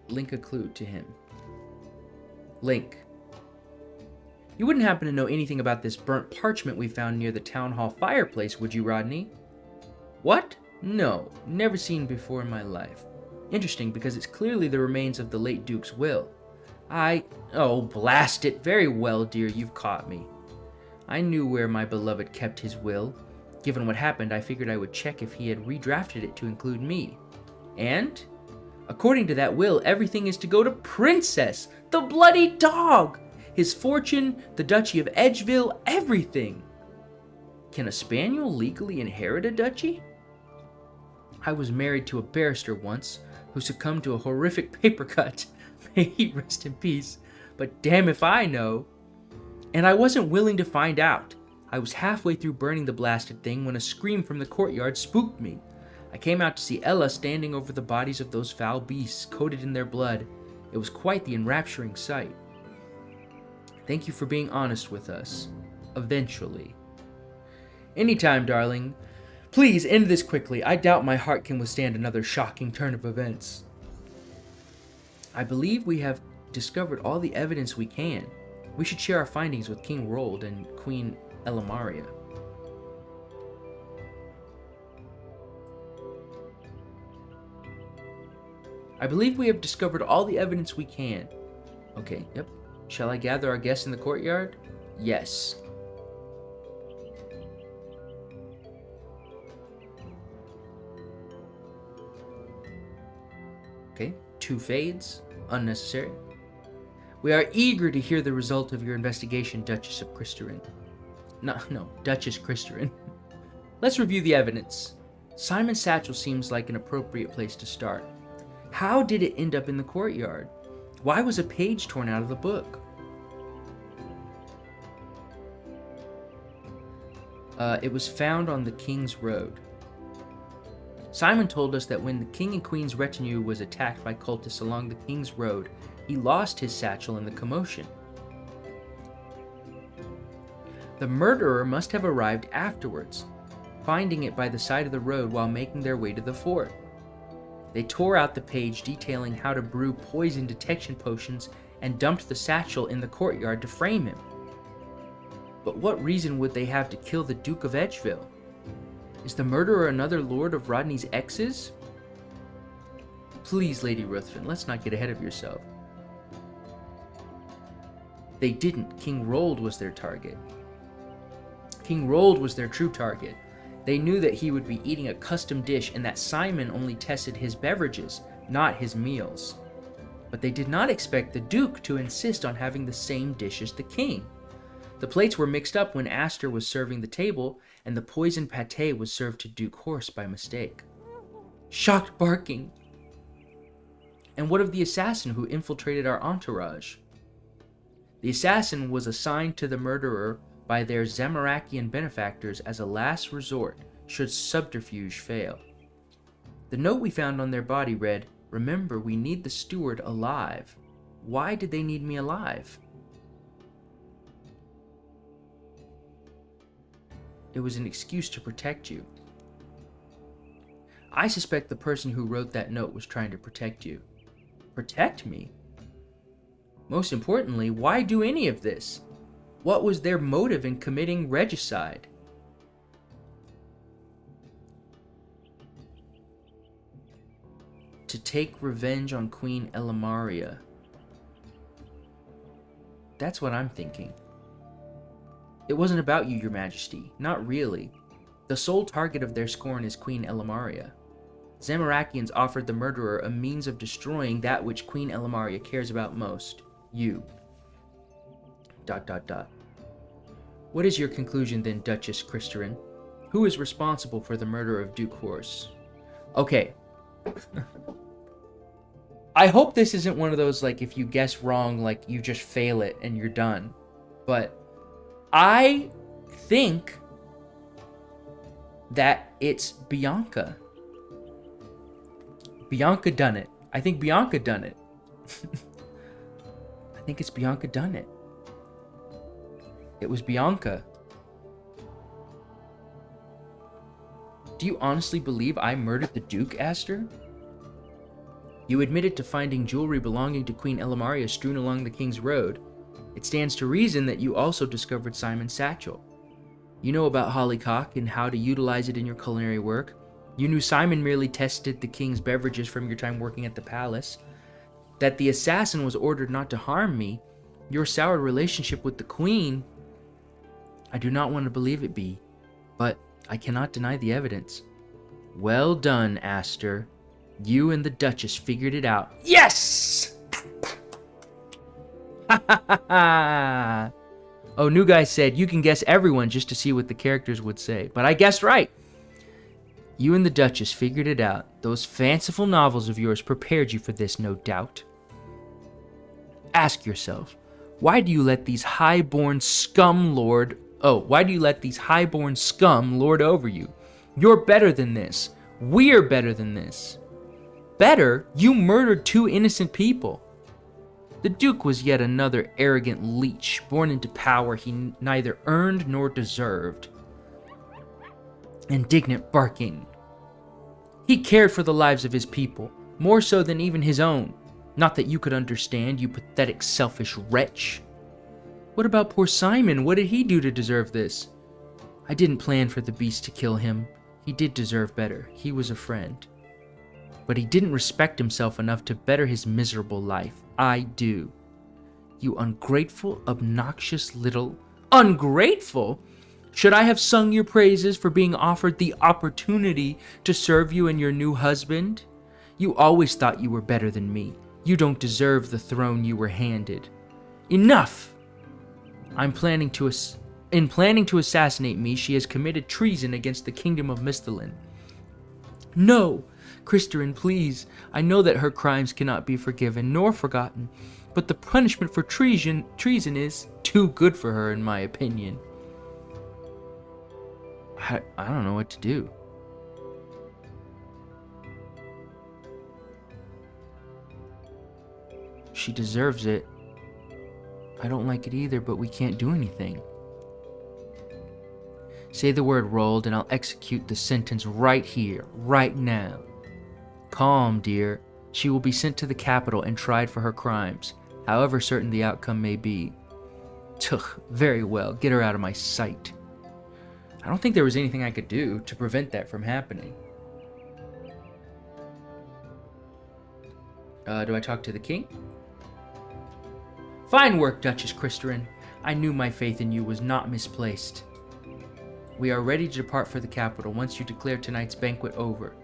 Link a clue to him. Link. You wouldn't happen to know anything about this burnt parchment we found near the town hall fireplace, would you, Rodney? What? No, never seen before in my life. Interesting, because it's clearly the remains of the late Duke's will. Oh, blast it. Very well, dear, you've caught me. I knew where my beloved kept his will. Given what happened, I figured I would check if he had redrafted it to include me. And? According to that will, everything is to go to Princess, the bloody dog! His fortune, the Duchy of Edgeville, everything! Can a spaniel legally inherit a duchy? I was married to a barrister once, who succumbed to a horrific paper cut. May he rest in peace. But damn if I know. And I wasn't willing to find out. I was halfway through burning the blasted thing when a scream from the courtyard spooked me. I came out to see Ella standing over the bodies of those foul beasts, coated in their blood. It was quite the enrapturing sight. Thank you for being honest with us. Eventually. Anytime, darling. Please, end this quickly. I doubt my heart can withstand another shocking turn of events. I believe we have discovered all the evidence we can. We should share our findings with King Rold and Queen Elamaria. I believe we have discovered all the evidence we can. Okay, yep. Shall I gather our guests in the courtyard? Yes. Okay, 2 fades. Unnecessary. We are eager to hear the result of your investigation, Duchess of Cristerin. No, Duchess Cristerin. Let's review the evidence. Simon's satchel seems like an appropriate place to start. How did it end up in the courtyard? Why was a page torn out of the book? It was found on the King's Road. Simon told us that when the King and Queen's retinue was attacked by cultists along the King's Road, he lost his satchel in the commotion. The murderer must have arrived afterwards, finding it by the side of the road while making their way to the fort. They tore out the page detailing how to brew poison detection potions and dumped the satchel in the courtyard to frame him. But what reason would they have to kill the Duke of Edgeville? Is the murderer another lord of Rodney's exes? Please, Lady Ruthven, let's not get ahead of yourself. They didn't. King Rold was their target. King Rold was their true target. They knew that he would be eating a custom dish and that Simon only tested his beverages, not his meals. But they did not expect the Duke to insist on having the same dish as the king. The plates were mixed up when Aster was serving the table, and the poisoned pâté was served to Duke Horse by mistake. Shocked barking! And what of the assassin who infiltrated our entourage? The assassin was assigned to the murderer by their Zamarakian benefactors as a last resort should subterfuge fail. The note we found on their body read, "Remember, we need the steward alive." Why did they need me alive? It was an excuse to protect you. I suspect the person who wrote that note was trying to protect you. Protect me? Most importantly, why do any of this? What was their motive in committing regicide? To take revenge on Queen Elamaria. That's what I'm thinking. It wasn't about you, Your Majesty. Not really. The sole target of their scorn is Queen Elamaria. Zamarakians offered the murderer a means of destroying that which Queen Elamaria cares about most. You. ... What is your conclusion then, Duchess Christerin? Who is responsible for the murder of Duke Horse? Okay. I hope this isn't one of those, like, if you guess wrong, like, you just fail it and you're done. But I think that it's Bianca. Bianca done it. I think Bianca done it. I think it's Bianca done it. It was Bianca. Do you honestly believe I murdered the Duke, Aster? You admitted to finding jewelry belonging to Queen Elamaria strewn along the King's Road. It stands to reason that you also discovered Simon's satchel. You know about hollycock and how to utilize it in your culinary work. You knew Simon merely tested the king's beverages from your time working at the palace. That the assassin was ordered not to harm me. Your sour relationship with the queen. I do not want to believe it be, but I cannot deny the evidence. Well done, Aster. You and the Duchess figured it out. Yes! Ha ha ha ha! Oh, New Guy said, you can guess everyone just to see what the characters would say. But I guessed right. You and the Duchess figured it out. Those fanciful novels of yours prepared you for this, no doubt. Ask yourself, why do you let these high-born scum lord over you? You're better than this. We're better than this. Better? You murdered 2 innocent people. The Duke was yet another arrogant leech, born into power he neither earned nor deserved. Indignant barking. He cared for the lives of his people, more so than even his own. Not that you could understand, you pathetic, selfish wretch. What about poor Simon? What did he do to deserve this? I didn't plan for the beast to kill him. He did deserve better. He was a friend. But he didn't respect himself enough to better his miserable life. I do. You ungrateful, obnoxious little... Ungrateful? Should I have sung your praises for being offered the opportunity to serve you and your new husband? You always thought you were better than me. You don't deserve the throne you were handed. Enough! In planning to assassinate me, she has committed treason against the kingdom of Misthalin. No! Christerin, please. I know that her crimes cannot be forgiven nor forgotten, but the punishment for treason is too good for her, in my opinion. I don't know what to do. She deserves it. I don't like it either, but we can't do anything. Say the word, Rold, and I'll execute the sentence right here, right now. Calm, dear. She will be sent to the capital and tried for her crimes, however certain the outcome may be. Tuch, very well. Get her out of my sight. I don't think there was anything I could do to prevent that from happening. Do I talk to the king? Fine work, Duchess Christerin. I knew my faith in you was not misplaced. We are ready to depart for the capital once you declare tonight's banquet over.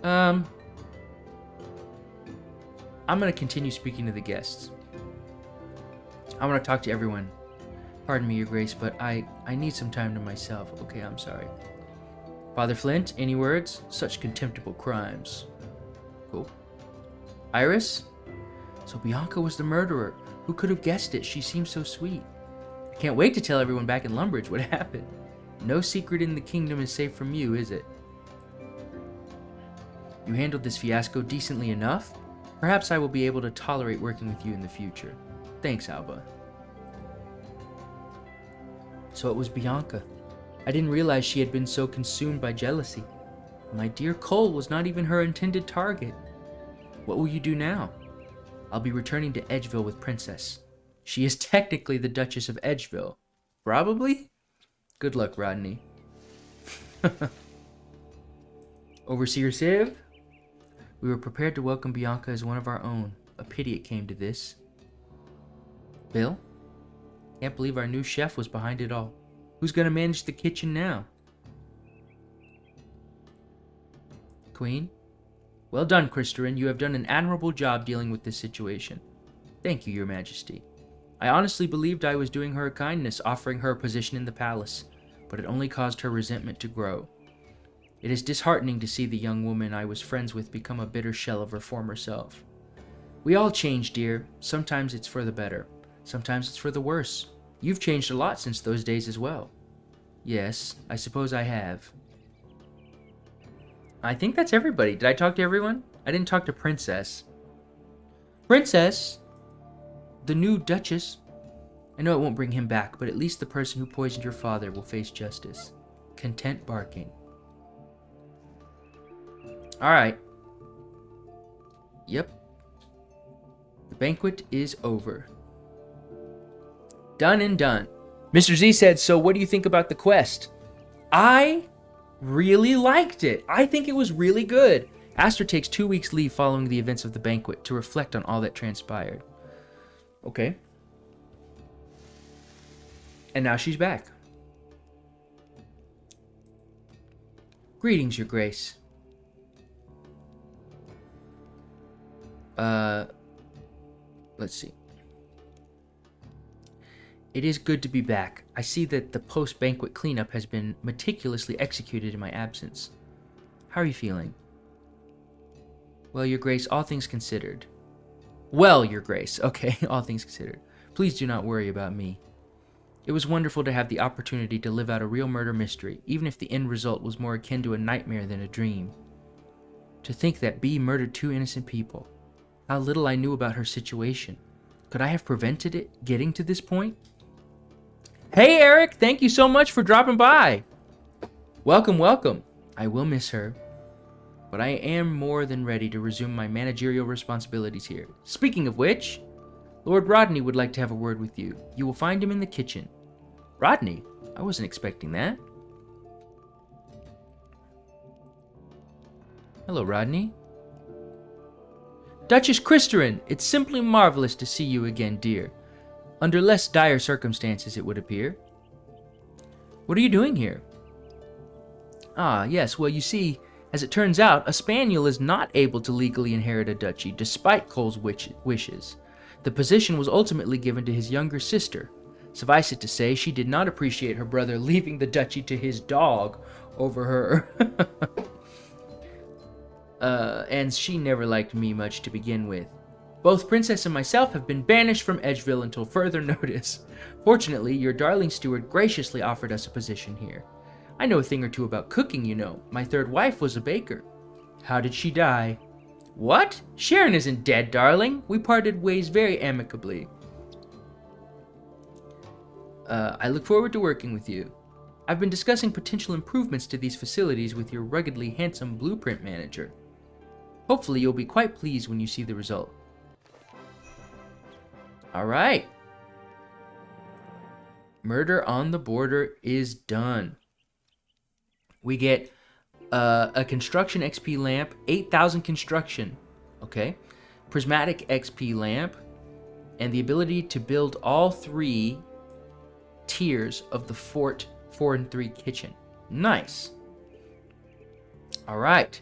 I'm going to continue speaking to the guests. I want to talk to everyone. Pardon me, Your Grace, but I need some time to myself. Okay, I'm sorry. Father Flint, any words? Such contemptible crimes. Cool. Iris? So Bianca was the murderer. Who could have guessed it? She seems so sweet. I Can't wait to tell everyone back in Lumbridge what happened. No secret in the kingdom is safe from you, is it? You handled this fiasco decently enough. Perhaps I will be able to tolerate working with you in the future. Thanks, Alba. So it was Bianca. I didn't realize she had been so consumed by jealousy. My dear Cole was not even her intended target. What will you do now? I'll be returning to Edgeville with Princess. She is technically the Duchess of Edgeville. Probably? Good luck, Rodney. Overseer Civ? We were prepared to welcome Bianca as one of our own. A pity it came to this. Bill? Can't believe our new chef was behind it all. Who's gonna manage the kitchen now? Queen? Well done, Christerin. You have done an admirable job dealing with this situation. Thank you, Your Majesty. I honestly believed I was doing her a kindness, offering her a position in the palace, but it only caused her resentment to grow. It is disheartening to see the young woman I was friends with become a bitter shell of her former self. We all change, dear. Sometimes it's for the better. Sometimes it's for the worse. You've changed a lot since those days as well. Yes, I suppose I have. I think that's everybody. Did I talk to everyone? I didn't talk to Princess. Princess? The new Duchess? I know it won't bring him back, but at least the person who poisoned your father will face justice. Content barking. Alright. Yep. The banquet is over. Done and done. Mr. Z said, so what do you think about the quest? I really liked it. I think it was really good. Aster takes 2 weeks leave following the events of the banquet to reflect on all that transpired. Okay. And now she's back. Greetings, Your Grace. Let's see. It is good to be back. I see that the post-banquet cleanup has been meticulously executed in my absence. How are you feeling? Well, Your Grace, all things considered. Well, Your Grace. Okay, all things considered. Please do not worry about me. It was wonderful to have the opportunity to live out a real murder mystery, even if the end result was more akin to a nightmare than a dream. To think that B murdered 2 innocent people. How little I knew about her situation. Could I have prevented it getting to this point? Hey, Eric! Thank you so much for dropping by! Welcome, welcome. I will miss her, but I am more than ready to resume my managerial responsibilities here. Speaking of which, Lord Rodney would like to have a word with you. You will find him in the kitchen. Rodney? I wasn't expecting that. Hello, Rodney. Duchess Christerin, it's simply marvelous to see you again, dear. Under less dire circumstances, it would appear. What are you doing here? Ah, yes, well, you see, as it turns out, a spaniel is not able to legally inherit a duchy, despite Cole's wishes. The position was ultimately given to his younger sister. Suffice it to say, she did not appreciate her brother leaving the duchy to his dog over her. And she never liked me much to begin with. Both Princess and myself have been banished from Edgeville until further notice. Fortunately, your darling steward graciously offered us a position here. I know a thing or two about cooking, you know. My third wife was a baker. How did she die? What? Sharon isn't dead, darling. We parted ways very amicably. I look forward to working with you. I've been discussing potential improvements to these facilities with your ruggedly handsome blueprint manager. Hopefully you'll be quite pleased when you see the result. Alright. Murder on the Border is done. We get a construction XP lamp, 8,000 construction, okay? Prismatic XP lamp, and the ability to build all 3 tiers of the Fort Forinthry kitchen. Nice. Alright.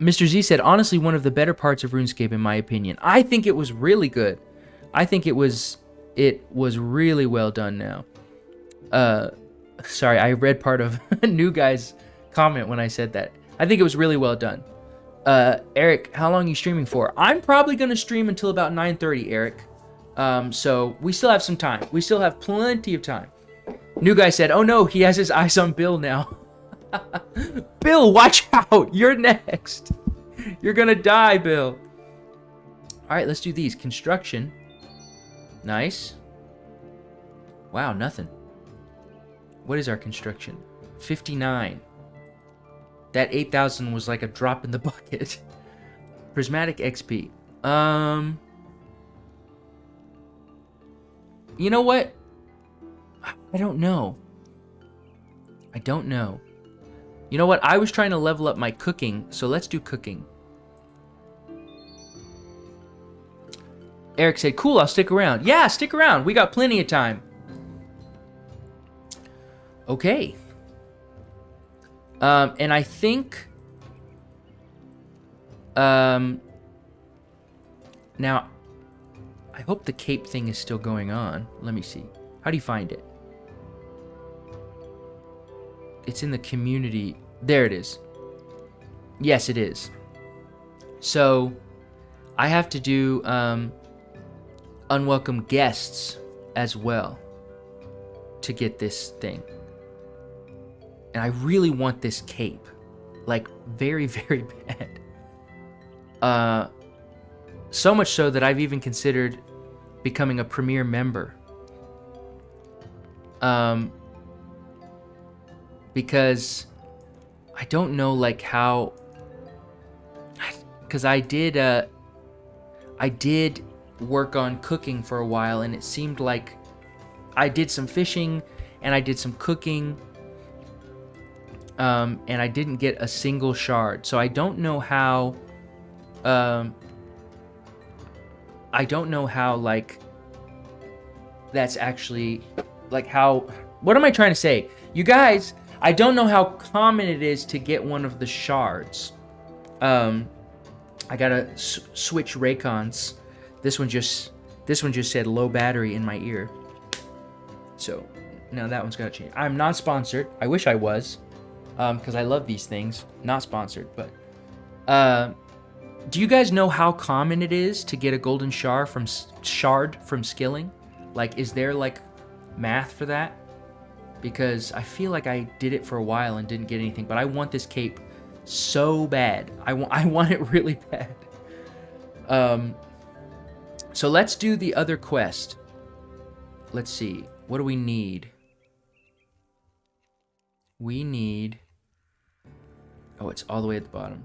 Mr. Z said, honestly, one of the better parts of RuneScape, in my opinion. I think it was really good. I think it was really well done now. Sorry, I read part of New Guy's comment when I said that. I think it was really well done. Eric, how long are you streaming for? I'm probably going to stream until about 9:30, Eric. So we still have some time. We still have plenty of time. New guy said, oh no, he has his eyes on Bill now. Bill, watch out. You're next. You're gonna die, Bill. All right, let's do these. Construction. Nice. Wow, nothing. What is our construction? 59. That 8,000 was like a drop in the bucket. Prismatic XP. You know what? I don't know. I don't know. You know what? I was trying to level up my cooking, so let's do cooking. Eric said, cool, I'll stick around. Yeah, stick around. We got plenty of time. Okay. And I think... now, I hope the cape thing is still going on. Let me see. How do you find it? It's in the community. There it is. Yes, it is. So, I have to do unwelcome guests as well to get this thing. And I really want this cape. Like, very, very bad. So much so that I've even considered becoming a premier member. Because I don't know like how, because I did work on cooking for a while, and it seemed like I did some fishing and I did some cooking, and I didn't get a single shard. So I don't know how like that's actually like how, what am I trying to say? You guys, I don't know how common it is to get one of the shards. I gotta switch Raycons. This one just said low battery in my ear. So now that one's gotta change. I'm not sponsored. I wish I was, because I love these things. Not sponsored, but do you guys know how common it is to get a golden shard from skilling? Like, is there like math for that? Because I feel like I did it for a while and didn't get anything, but I want this cape so bad. I want it really bad. So let's do the other quest. Let's see. What do we need? We need... Oh, it's all the way at the bottom.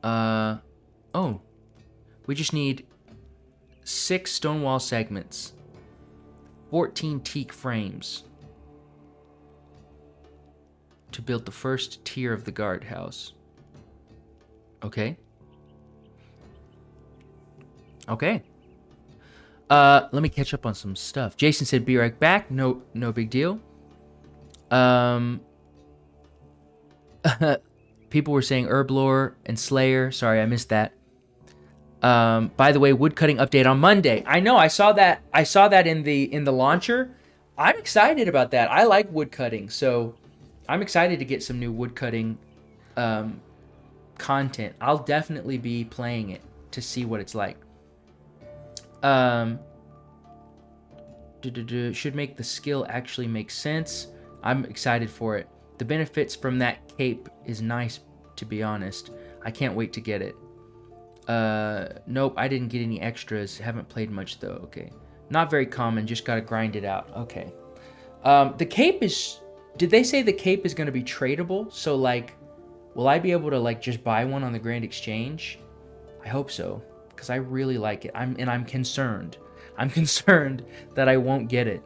Oh. We just need 6 stone wall segments. 14 teak frames to build the first tier of the guardhouse. Okay. Okay. Let me catch up on some stuff. Jason said, "Be right back." No big deal. People were saying Herblore and Slayer. Sorry, I missed that. By the way, woodcutting update on Monday. I know, I saw that in the launcher. I'm excited about that. I like woodcutting, so I'm excited to get some new woodcutting content. I'll definitely be playing it to see what it's like. Should make the skill actually make sense. I'm excited for it. The benefits from that cape is nice, to be honest. I can't wait to get it. Nope, I didn't get any extras. Haven't played much though. Okay. Not very common, just gotta grind it out. Okay. The cape is... Did they say the cape is gonna be tradable? So like, will I be able to like just buy one on the Grand Exchange? I hope so, because I really like it. I'm concerned. I'm concerned that I won't get it.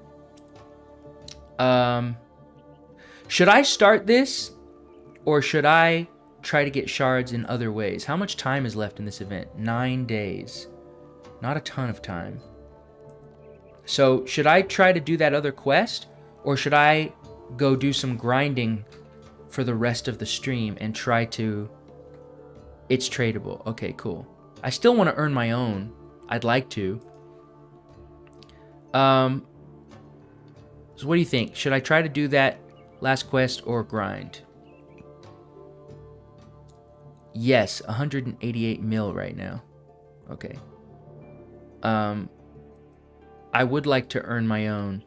Should I start this, or should I try to get shards in other ways? How much time is left in this event? 9 days. Not a ton of time. So should I try to do that other quest, or should I go do some grinding for the rest of the stream and try to... It's tradable. Okay, cool. I still want to earn my own. I'd like to. So what do you think? Should I try to do that last quest or grind? Yes, 188 mil right now. Okay. I would like to earn my own,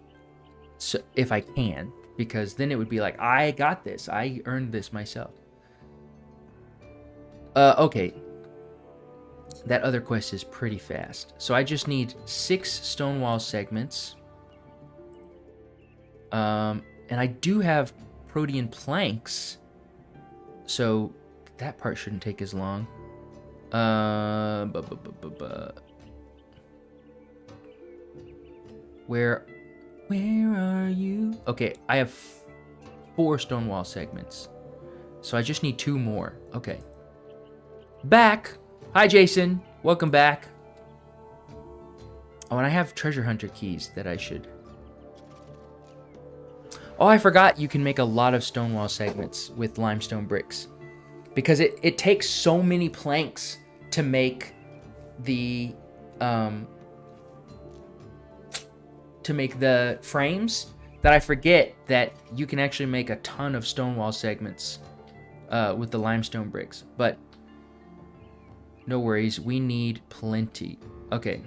so if I can, because then it would be like, I got this. I earned this myself. Okay. That other quest is pretty fast. So I just need 6 stonewall segments. And I do have protean planks. So that part shouldn't take as long. Where are you? Okay, I have 4 stonewall segments. So I just need 2 more. Okay. Back. Hi, Jason. Welcome back. Oh, and I have treasure hunter keys that I should... Oh, I forgot you can make a lot of stonewall segments with limestone bricks. Because it takes so many planks to make the... to make the frames that I forget that you can actually make a ton of stonewall segments with the limestone bricks. But no worries, we need plenty. Okay.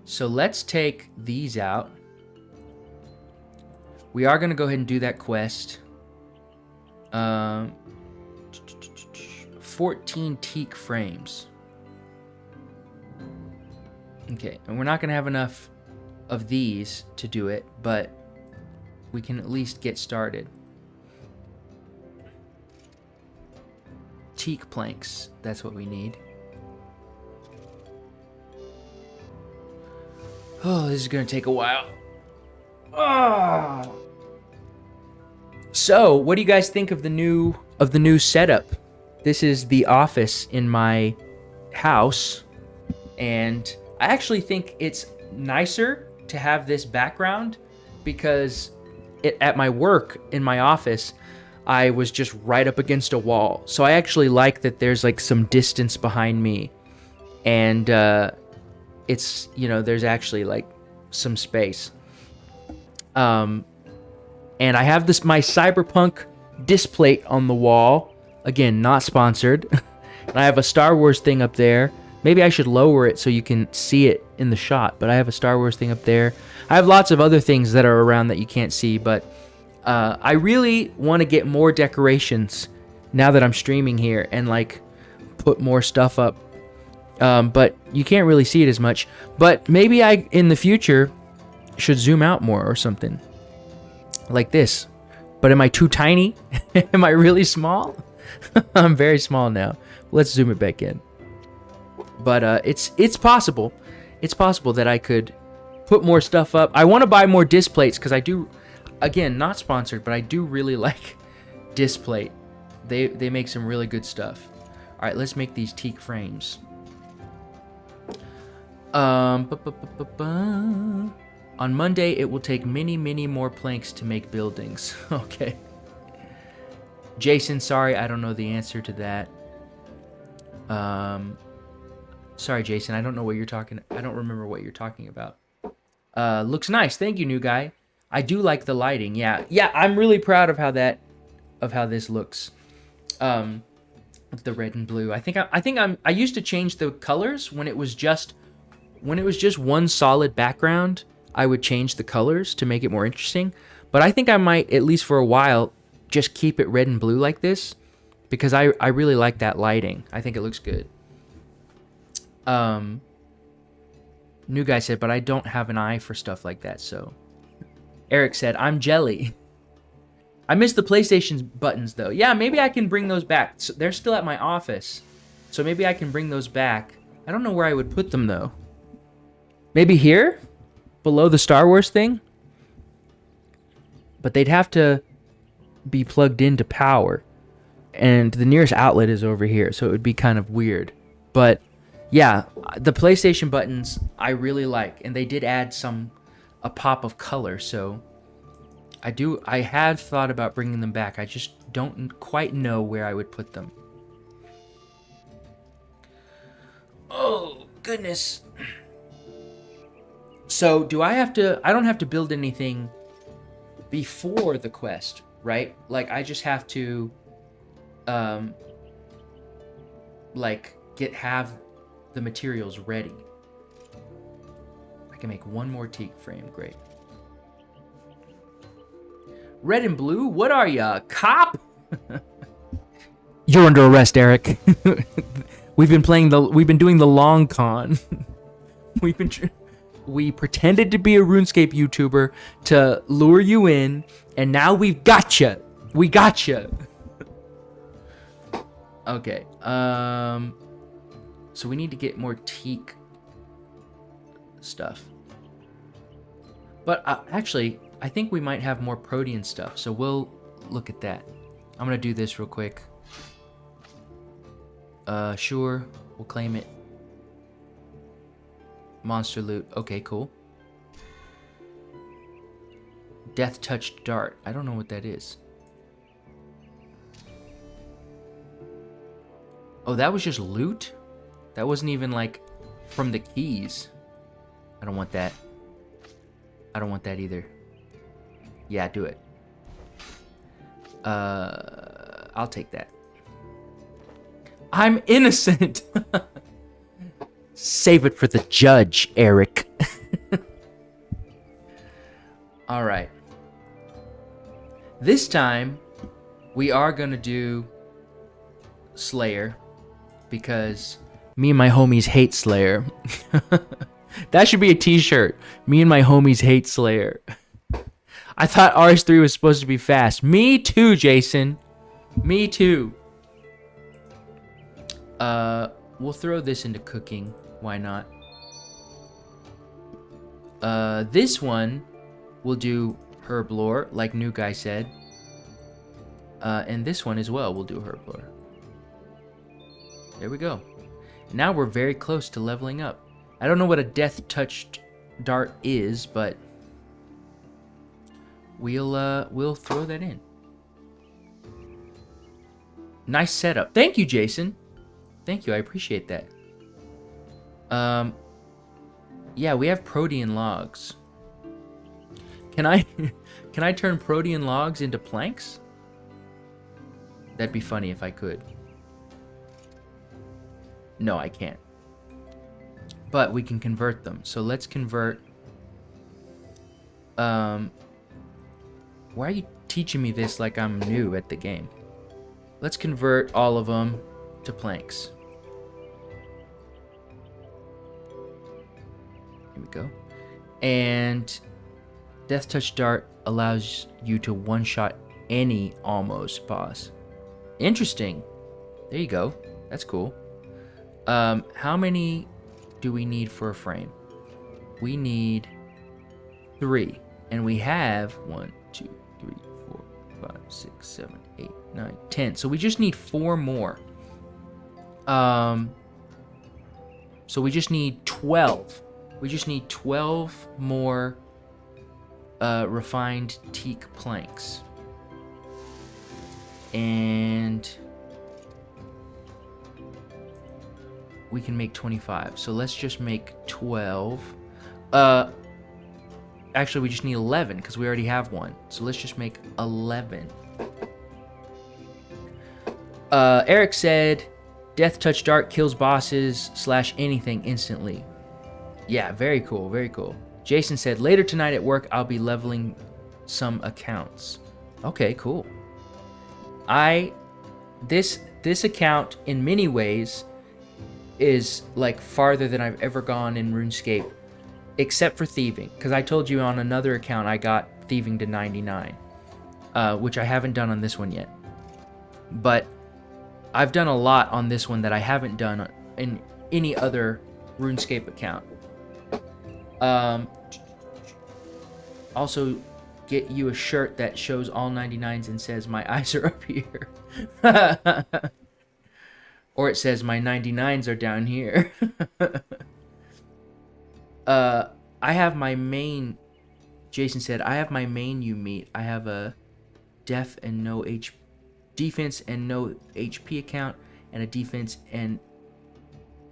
So let's take these out. We are going to go ahead and do that quest. 14 teak frames. Okay, and we're not going to have enough of these to do it, but we can at least get started. Teak planks, that's what we need. Oh, this is going to take a while. Oh. So, what do you guys think of the new setup? This is the office in my house, and I actually think it's nicer to have this background because at my work in my office, I was just right up against a wall. So I actually like that there's like some distance behind me, and it's, you know, there's actually like some space. And I have my cyberpunk displate on the wall. Again, not sponsored. And I have a Star Wars thing up there. Maybe I should lower it so you can see it in the shot, but I have a Star Wars thing up there. I have lots of other things that are around that you can't see, but I really want to get more decorations now that I'm streaming here and like put more stuff up. But you can't really see it as much. But maybe I, in the future, should zoom out more or something. Like this. But am I too tiny? Am I really small? I'm very small now. Let's zoom it back in. But it's possible. It's possible that I could put more stuff up. I want to buy more displates because I do, again, not sponsored, but I do really like displate. They make some really good stuff. All right, let's make these teak frames. On Monday, it will take many, many more planks to make buildings. Okay. Jason, sorry, I don't know the answer to that. Sorry, Jason, I don't know what you're talking. I don't remember what you're talking about. Looks nice. Thank you, new guy. I do like the lighting. Yeah, I'm really proud of how this looks. With the red and blue. I used to change the colors when it was just one solid background. I would change the colors to make it more interesting. But I think I might, at least for a while, just keep it red and blue like this because I really like that lighting. I think it looks good. New guy said, but I don't have an eye for stuff like that, so. Eric said, I'm jelly. I miss the PlayStation buttons, though. Yeah, maybe I can bring those back. So they're still at my office, so maybe I can bring those back. I don't know where I would put them, though. Maybe here? Below the Star Wars thing? But they'd have to be plugged into power. And the nearest outlet is over here, so it would be kind of weird. But yeah, the PlayStation buttons I really like, and they did add a pop of color, so I had thought about bringing them back. I just don't quite know where I would put them. Oh, goodness. So, I don't have to build anything before the quest, right? Like, I just have to, have the materials ready. I can make one more teak frame. Great. Red and blue? What are ya, a cop? You're under arrest, Eric. We've been doing the long con. We pretended to be a RuneScape YouTuber to lure you in, and now we've gotcha. We gotcha. Okay. So we need to get more teak stuff. But actually, I think we might have more protean stuff, so we'll look at that. I'm gonna do this real quick. Sure, we'll claim it. Monster loot. Okay, cool. Death touched dart. I don't know what that is. Oh, that was just loot? That wasn't even like from the keys. I don't want that. I don't want that either. Yeah, do it. I'll take that. I'm innocent. Save it for the judge, Eric. All right. This time, we are gonna do Slayer because me and my homies hate Slayer. That should be a t-shirt. Me and my homies hate Slayer. I thought RS3 was supposed to be fast. Me too, Jason. Me too. We'll throw this into cooking. Why not? This one we'll do herb lore, like New Guy said. And this one as well we'll do herb lore. There we go. Now we're very close to leveling up. I don't know what a death touched dart is, but we'll throw that in. Nice setup. Thank you, Jason. Thank you. I appreciate that. Yeah, we have protean logs. Can I turn protean logs into planks? That'd be funny if I could. No, I can't. But we can convert them. So let's convert. Why are you teaching me this like I'm new at the game? Let's convert all of them to planks. Here we go. And Death Touch Dart allows you to one-shot any almost boss. Interesting. There you go. That's cool. How many do we need for a frame? We need 3. And we have 1, 2, 3, 4, 5, 6, 7, 8, 9, 10. So we just need 4 more. So we just need 12. We just need 12 more refined teak planks. And we can make 25. So let's just make 12. Actually, we just need 11 because we already have 1. So let's just make 11. Eric said, Death Touch Dart kills bosses / anything instantly. Yeah, very cool, very cool. Jason said, later tonight at work, I'll be leveling some accounts. Okay, cool. This account, in many ways, is like farther than I've ever gone in RuneScape, except for thieving. Because I told you on another account I got thieving to 99, which I haven't done on this one yet. But I've done a lot on this one that I haven't done in any other RuneScape account. Also, get you a shirt that shows all 99s and says my eyes are up here. Or it says my 99s are down here. I have my main, Jason said, I have my main you meet. I have a defense and no HP account, and a defense and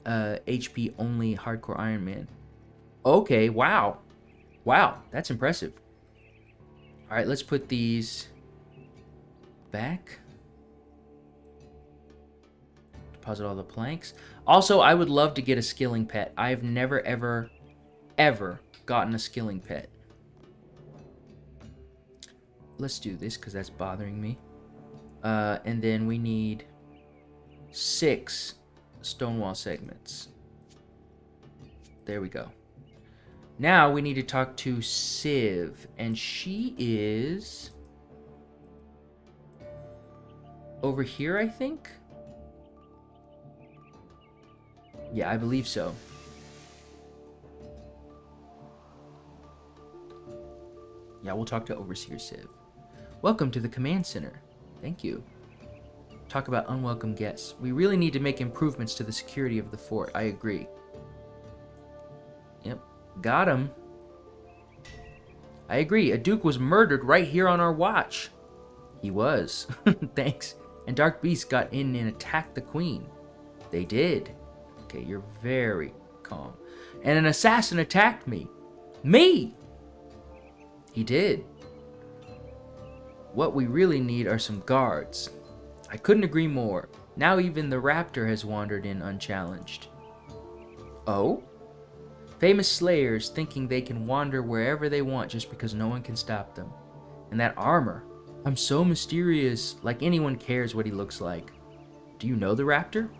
HP only hardcore Iron Man. Okay, wow. Wow, that's impressive. All right, let's put these back. deposit all the planks. Also, I would love to get a skilling pet. I've never, ever, ever gotten a skilling pet. Let's do this because that's bothering me. And then we need 6 stonewall segments. There we go. Now we need to talk to Civ, and she is over here, I think? Yeah, I believe so. Yeah, we'll talk to Overseer Civ. Welcome to the command center. Thank you. Talk about unwelcome guests. We really need to make improvements to the security of the fort. I agree. Yep. Got him. I agree. A duke was murdered right here on our watch. He was. Thanks. And dark beasts got in and attacked the queen. They did. Okay, you're very calm. And an assassin attacked me. Me! He did. What we really need are some guards. I couldn't agree more. Now even the raptor has wandered in unchallenged. Oh? Famous slayers thinking they can wander wherever they want just because no one can stop them. And that armor. I'm so mysterious, like anyone cares what he looks like. Do you know the raptor?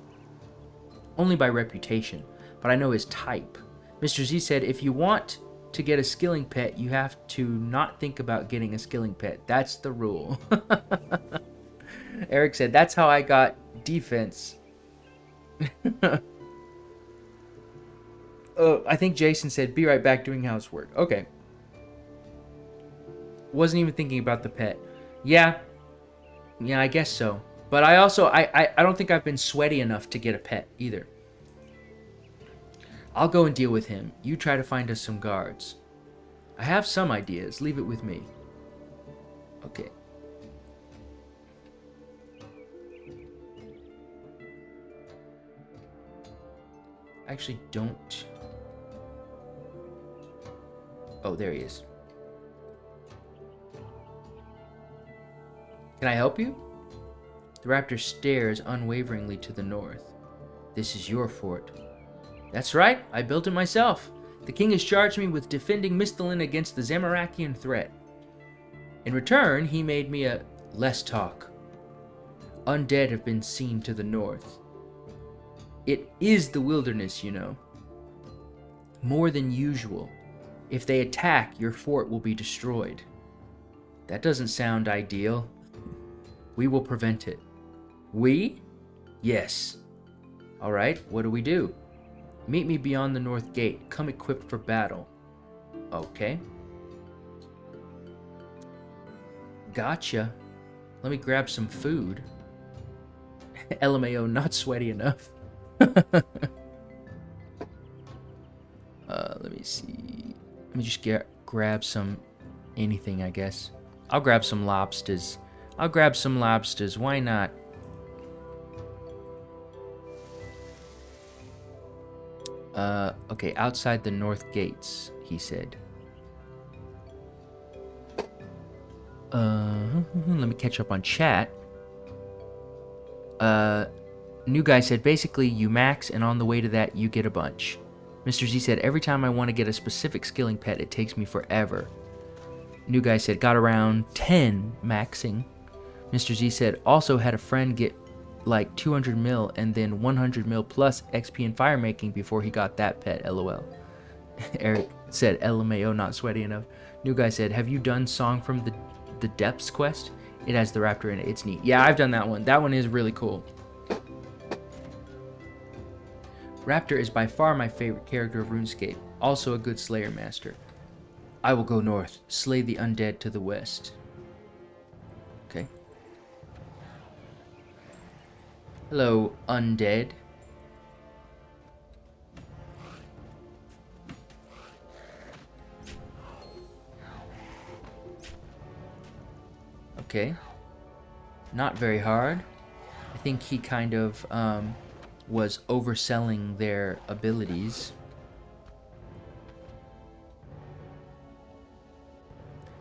Only by reputation, but I know his type. Mr. Z said if you want to get a skilling pet, you have to not think about getting a skilling pet. That's the rule. Eric said, that's how I got defense. I think Jason said, be right back doing housework. Okay. Wasn't even thinking about the pet. Yeah, I guess so. But I also, I don't think I've been sweaty enough to get a pet either. I'll go and deal with him. You try to find us some guards. I have some ideas. Leave it with me. Okay. I actually don't... Oh, there he is. Can I help you? The raptor stares unwaveringly to the north. This is your fort. That's right, I built it myself. The king has charged me with defending Mistalin against the Zamarakian threat. In return, he made me a... Less talk. Undead have been seen to the north. It is the wilderness, you know. More than usual. If they attack, your fort will be destroyed. That doesn't sound ideal. We will prevent it. We? Yes. All right, what do we do? Meet me beyond the north gate. Come equipped for battle. Okay. Gotcha. Let me grab some food. LMAO, not sweaty enough. Let me see. Let me just grab some anything, I guess. I'll grab some lobsters. Why not? Okay, outside the north gates, he said. Let me catch up on chat. New guy said, basically, you max, and on the way to that, you get a bunch. Mr. Z said, every time I want to get a specific skilling pet, it takes me forever. New guy said, got around 10 maxing. Mr. Z said, also had a friend get like 200 mil and then 100 mil plus XP in fire making before he got that pet, lol. Eric said, LMAO, not sweaty enough. New guy said, have you done Song from the Depths quest? It has the raptor in it. It's neat. Yeah, I've done that one. That one is really cool. Raptor is by far my favorite character of RuneScape. Also a good Slayer master. I will go north, slay the undead to the west. Okay. Hello, undead. Okay. Not very hard. I think he kind of was overselling their abilities.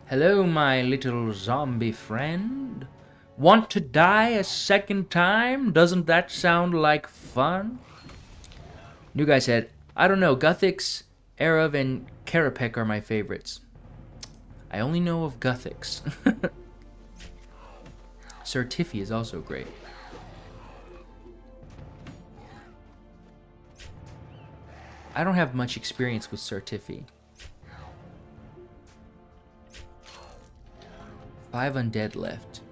Hello, my little zombie friend. Want to die a second time? Doesn't that sound like fun? New guy said, I don't know, Guthix, Arav, and Karapek are my favorites. I only know of Guthix. Sir Tiffy is also great. I don't have much experience with Sir Tiffy. 5 undead left.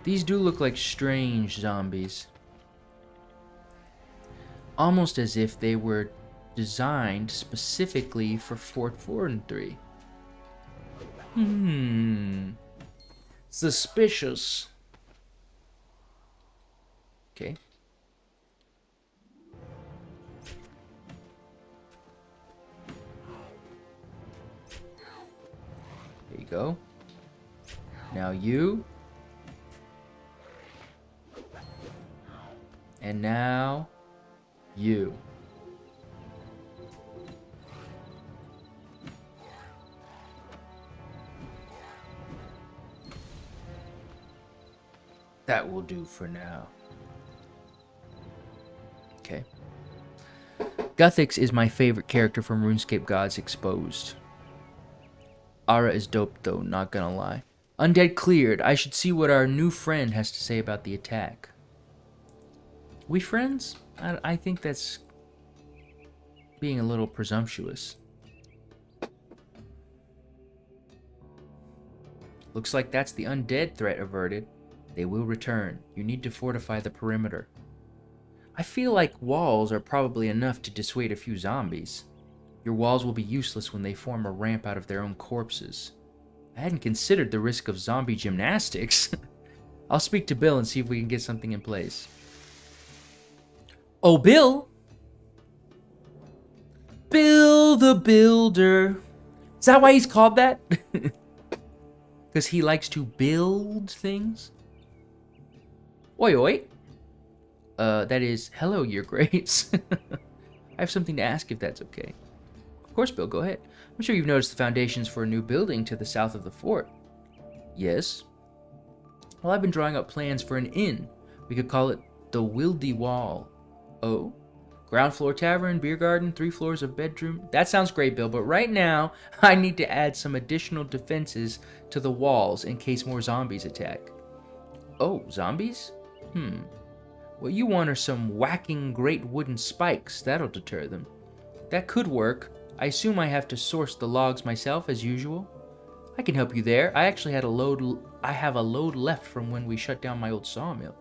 These do look like strange zombies. Almost as if they were designed specifically for Fort Forinthry. Suspicious. Okay. There you go. Now you. And now you. That will do for now. Okay. Guthix is my favorite character from RuneScape Gods Exposed. Ara is dope though, not gonna lie. Undead cleared. I should see what our new friend has to say about the attack. We friends? I think that's being a little presumptuous. Looks like that's the undead threat averted. They will return. You need to fortify the perimeter. I feel like walls are probably enough to dissuade a few zombies. Your walls will be useless when they form a ramp out of their own corpses. I hadn't considered the risk of zombie gymnastics. I'll speak to Bill and see if we can get something in place. Oh, Bill! Bill the Builder. Is that why he's called that? Because he likes to build things? Oi, oi. That is, hello, your grace. I have something to ask if that's okay. Of course, Bill, go ahead. I'm sure you've noticed the foundations for a new building to the south of the fort. Yes. Well, I've been drawing up plans for an inn. We could call it the Wildy Wall. Oh? Ground floor tavern, beer garden, 3 floors of bedroom. That sounds great, Bill, but right now, I need to add some additional defenses to the walls in case more zombies attack. Oh, zombies? What you want are some whacking great wooden spikes. That'll deter them. That could work. I assume I have to source the logs myself, as usual. I can help you there. I actually had I have a load left from when we shut down my old sawmill.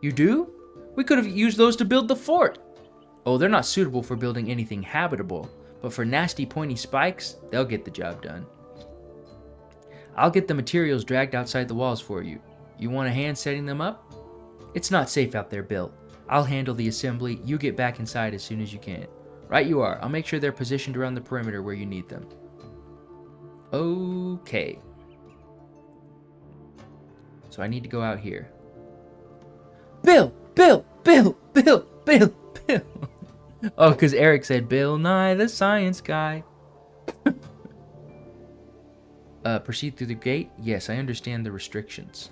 You do? We could have used those to build the fort. Oh, they're not suitable for building anything habitable, but for nasty pointy spikes, they'll get the job done. I'll get the materials dragged outside the walls for you. You want a hand setting them up? It's not safe out there, Bill. I'll handle the assembly. You get back inside as soon as you can. Right you are. I'll make sure they're positioned around the perimeter where you need them. Okay. So I need to go out here. Bill! Bill! Bill! Bill! Bill! Bill! Oh, because Eric said, Bill Nye the Science Guy. Proceed through the gate? Yes, I understand the restrictions.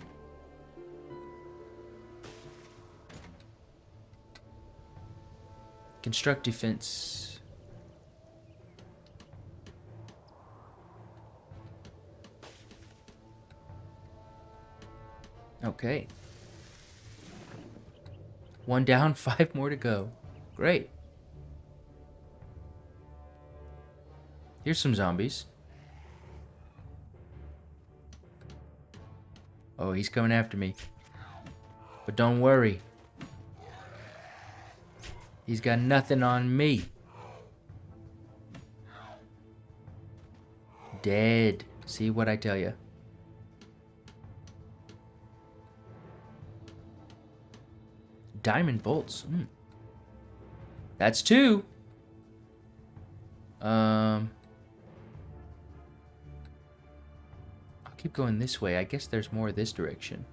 Construct defense. Okay. 1 down, 5 more to go. Great. Here's some zombies. Oh, he's coming after me. But don't worry. He's got nothing on me. Dead. See what I tell you. Diamond bolts. That's 2. I'll keep going this way. I guess there's more this direction.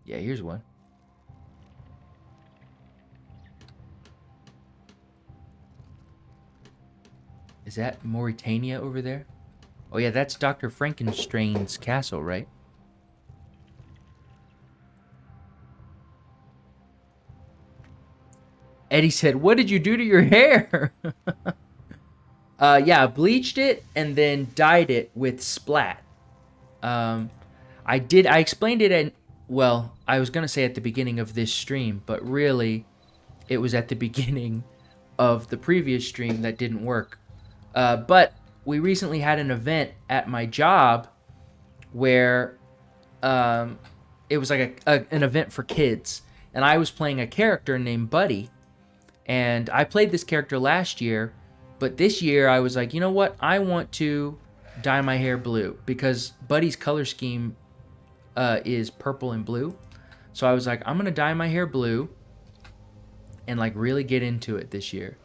Yeah, here's one. that Mauritania over there? Oh yeah, that's Dr. Frankenstein's castle, right? Eddie said, "What did you do to your hair?" Yeah, bleached it and then dyed it with splat. I explained it at, well, I was going to say at the beginning of this stream, but really it was at the beginning of the previous stream that didn't work. But we recently had an event at my job where it was like an event for kids. And I was playing a character named Buddy. And I played this character last year, but this year I was like, you know what? I want to dye my hair blue because Buddy's color scheme is purple and blue. So I was like, I'm going to dye my hair blue and like really get into it this year.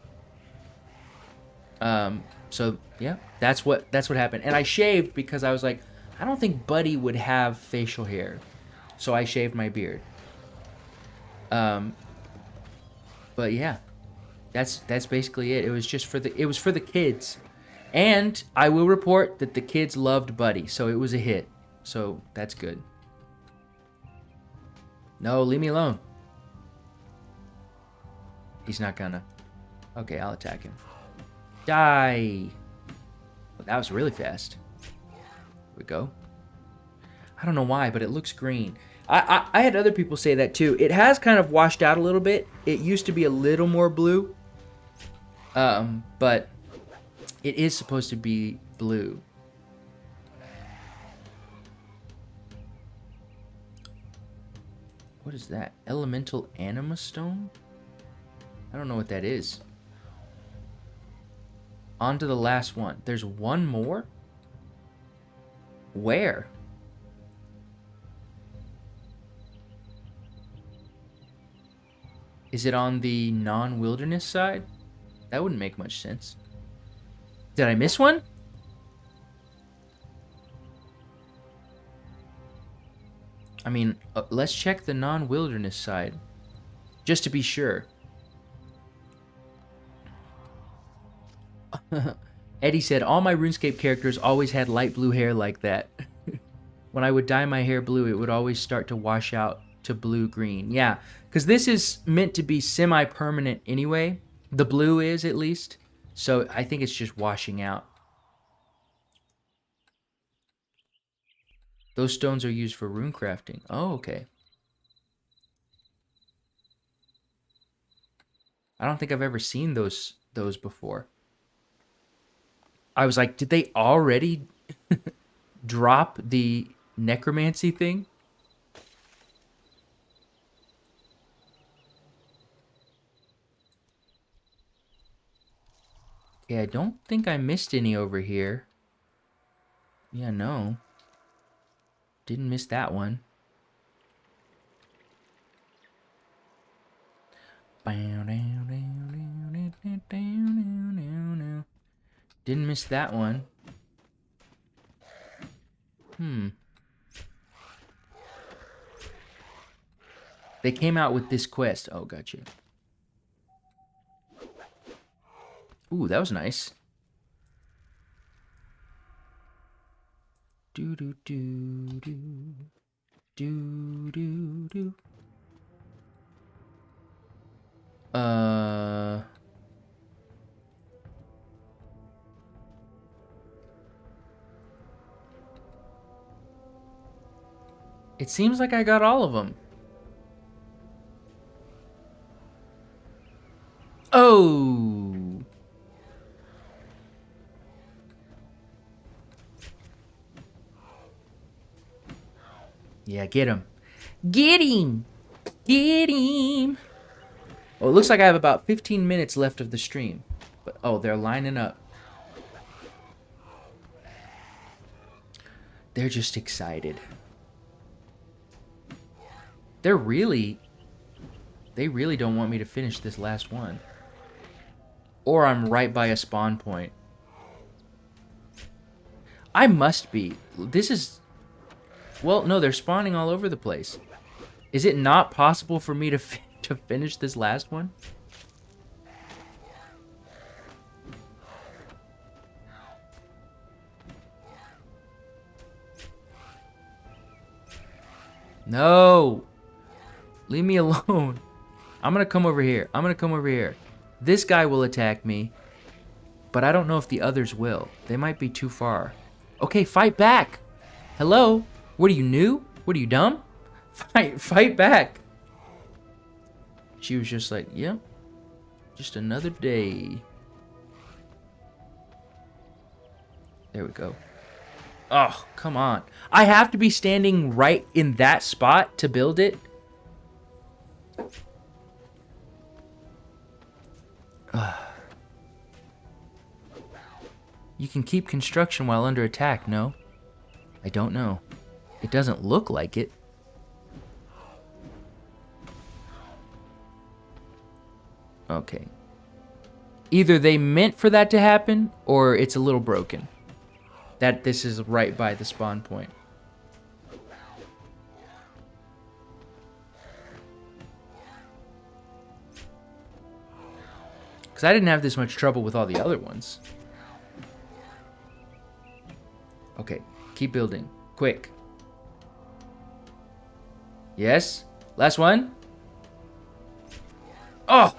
So yeah, that's what happened. And I shaved because I was like, I don't think Buddy would have facial hair. So I shaved my beard. But yeah. That's basically it. It was just for the kids. And I will report that the kids loved Buddy, so it was a hit. So that's good. No, leave me alone. He's not gonna. Okay, I'll attack him. Die. Well, that was really fast. Here we go. I don't know why, but it looks green. I had other people say that too. It has kind of washed out a little bit. It used to be a little more blue. But it is supposed to be blue. What is that? Elemental anima stone? I don't know what that is. On to the last one. There's one more? Where? Is it on the non-wilderness side? That wouldn't make much sense. Did I miss one? I mean, let's check the non-wilderness side. Just to be sure. Eddie said, all my RuneScape characters always had light blue hair like that. When I would dye my hair blue, it would always start to wash out to blue-green. Yeah, because this is meant to be semi-permanent anyway. The blue is, at least. So I think it's just washing out. Those stones are used for rune crafting. Oh, okay. I don't think I've ever seen those before. I was like, did they already drop the necromancy thing? Yeah, I don't think I missed any over here. Yeah, no. Didn't miss that one. Didn't miss that one. They came out with this quest. Oh, gotcha. Ooh, that was nice. Do do do do do do do. It seems like I got all of them. Oh. Yeah, get him. Get him! Get him! Well, it looks like I have about 15 minutes left of the stream. But, oh, they're lining up. They're just excited. They really don't want me to finish this last one. Or I'm right by a spawn point. I must be. This is... Well, no, they're spawning all over the place. Is it not possible for me to finish this last one? No. Leave me alone. I'm gonna come over here. I'm gonna come over here. This guy will attack me. But I don't know if the others will. They might be too far. Okay, fight back. Hello? What are you, new? What are you, dumb? Fight back. She was just like, yep. Just another day. There we go. Oh, come on. I have to be standing right in that spot to build it. You can keep construction while under attack, no? I don't know. It doesn't look like it. Okay. Either they meant for that to happen, or it's a little broken. That this is right by the spawn point. Because I didn't have this much trouble with all the other ones. Okay, keep building. Quick. Yes? Last one? Oh!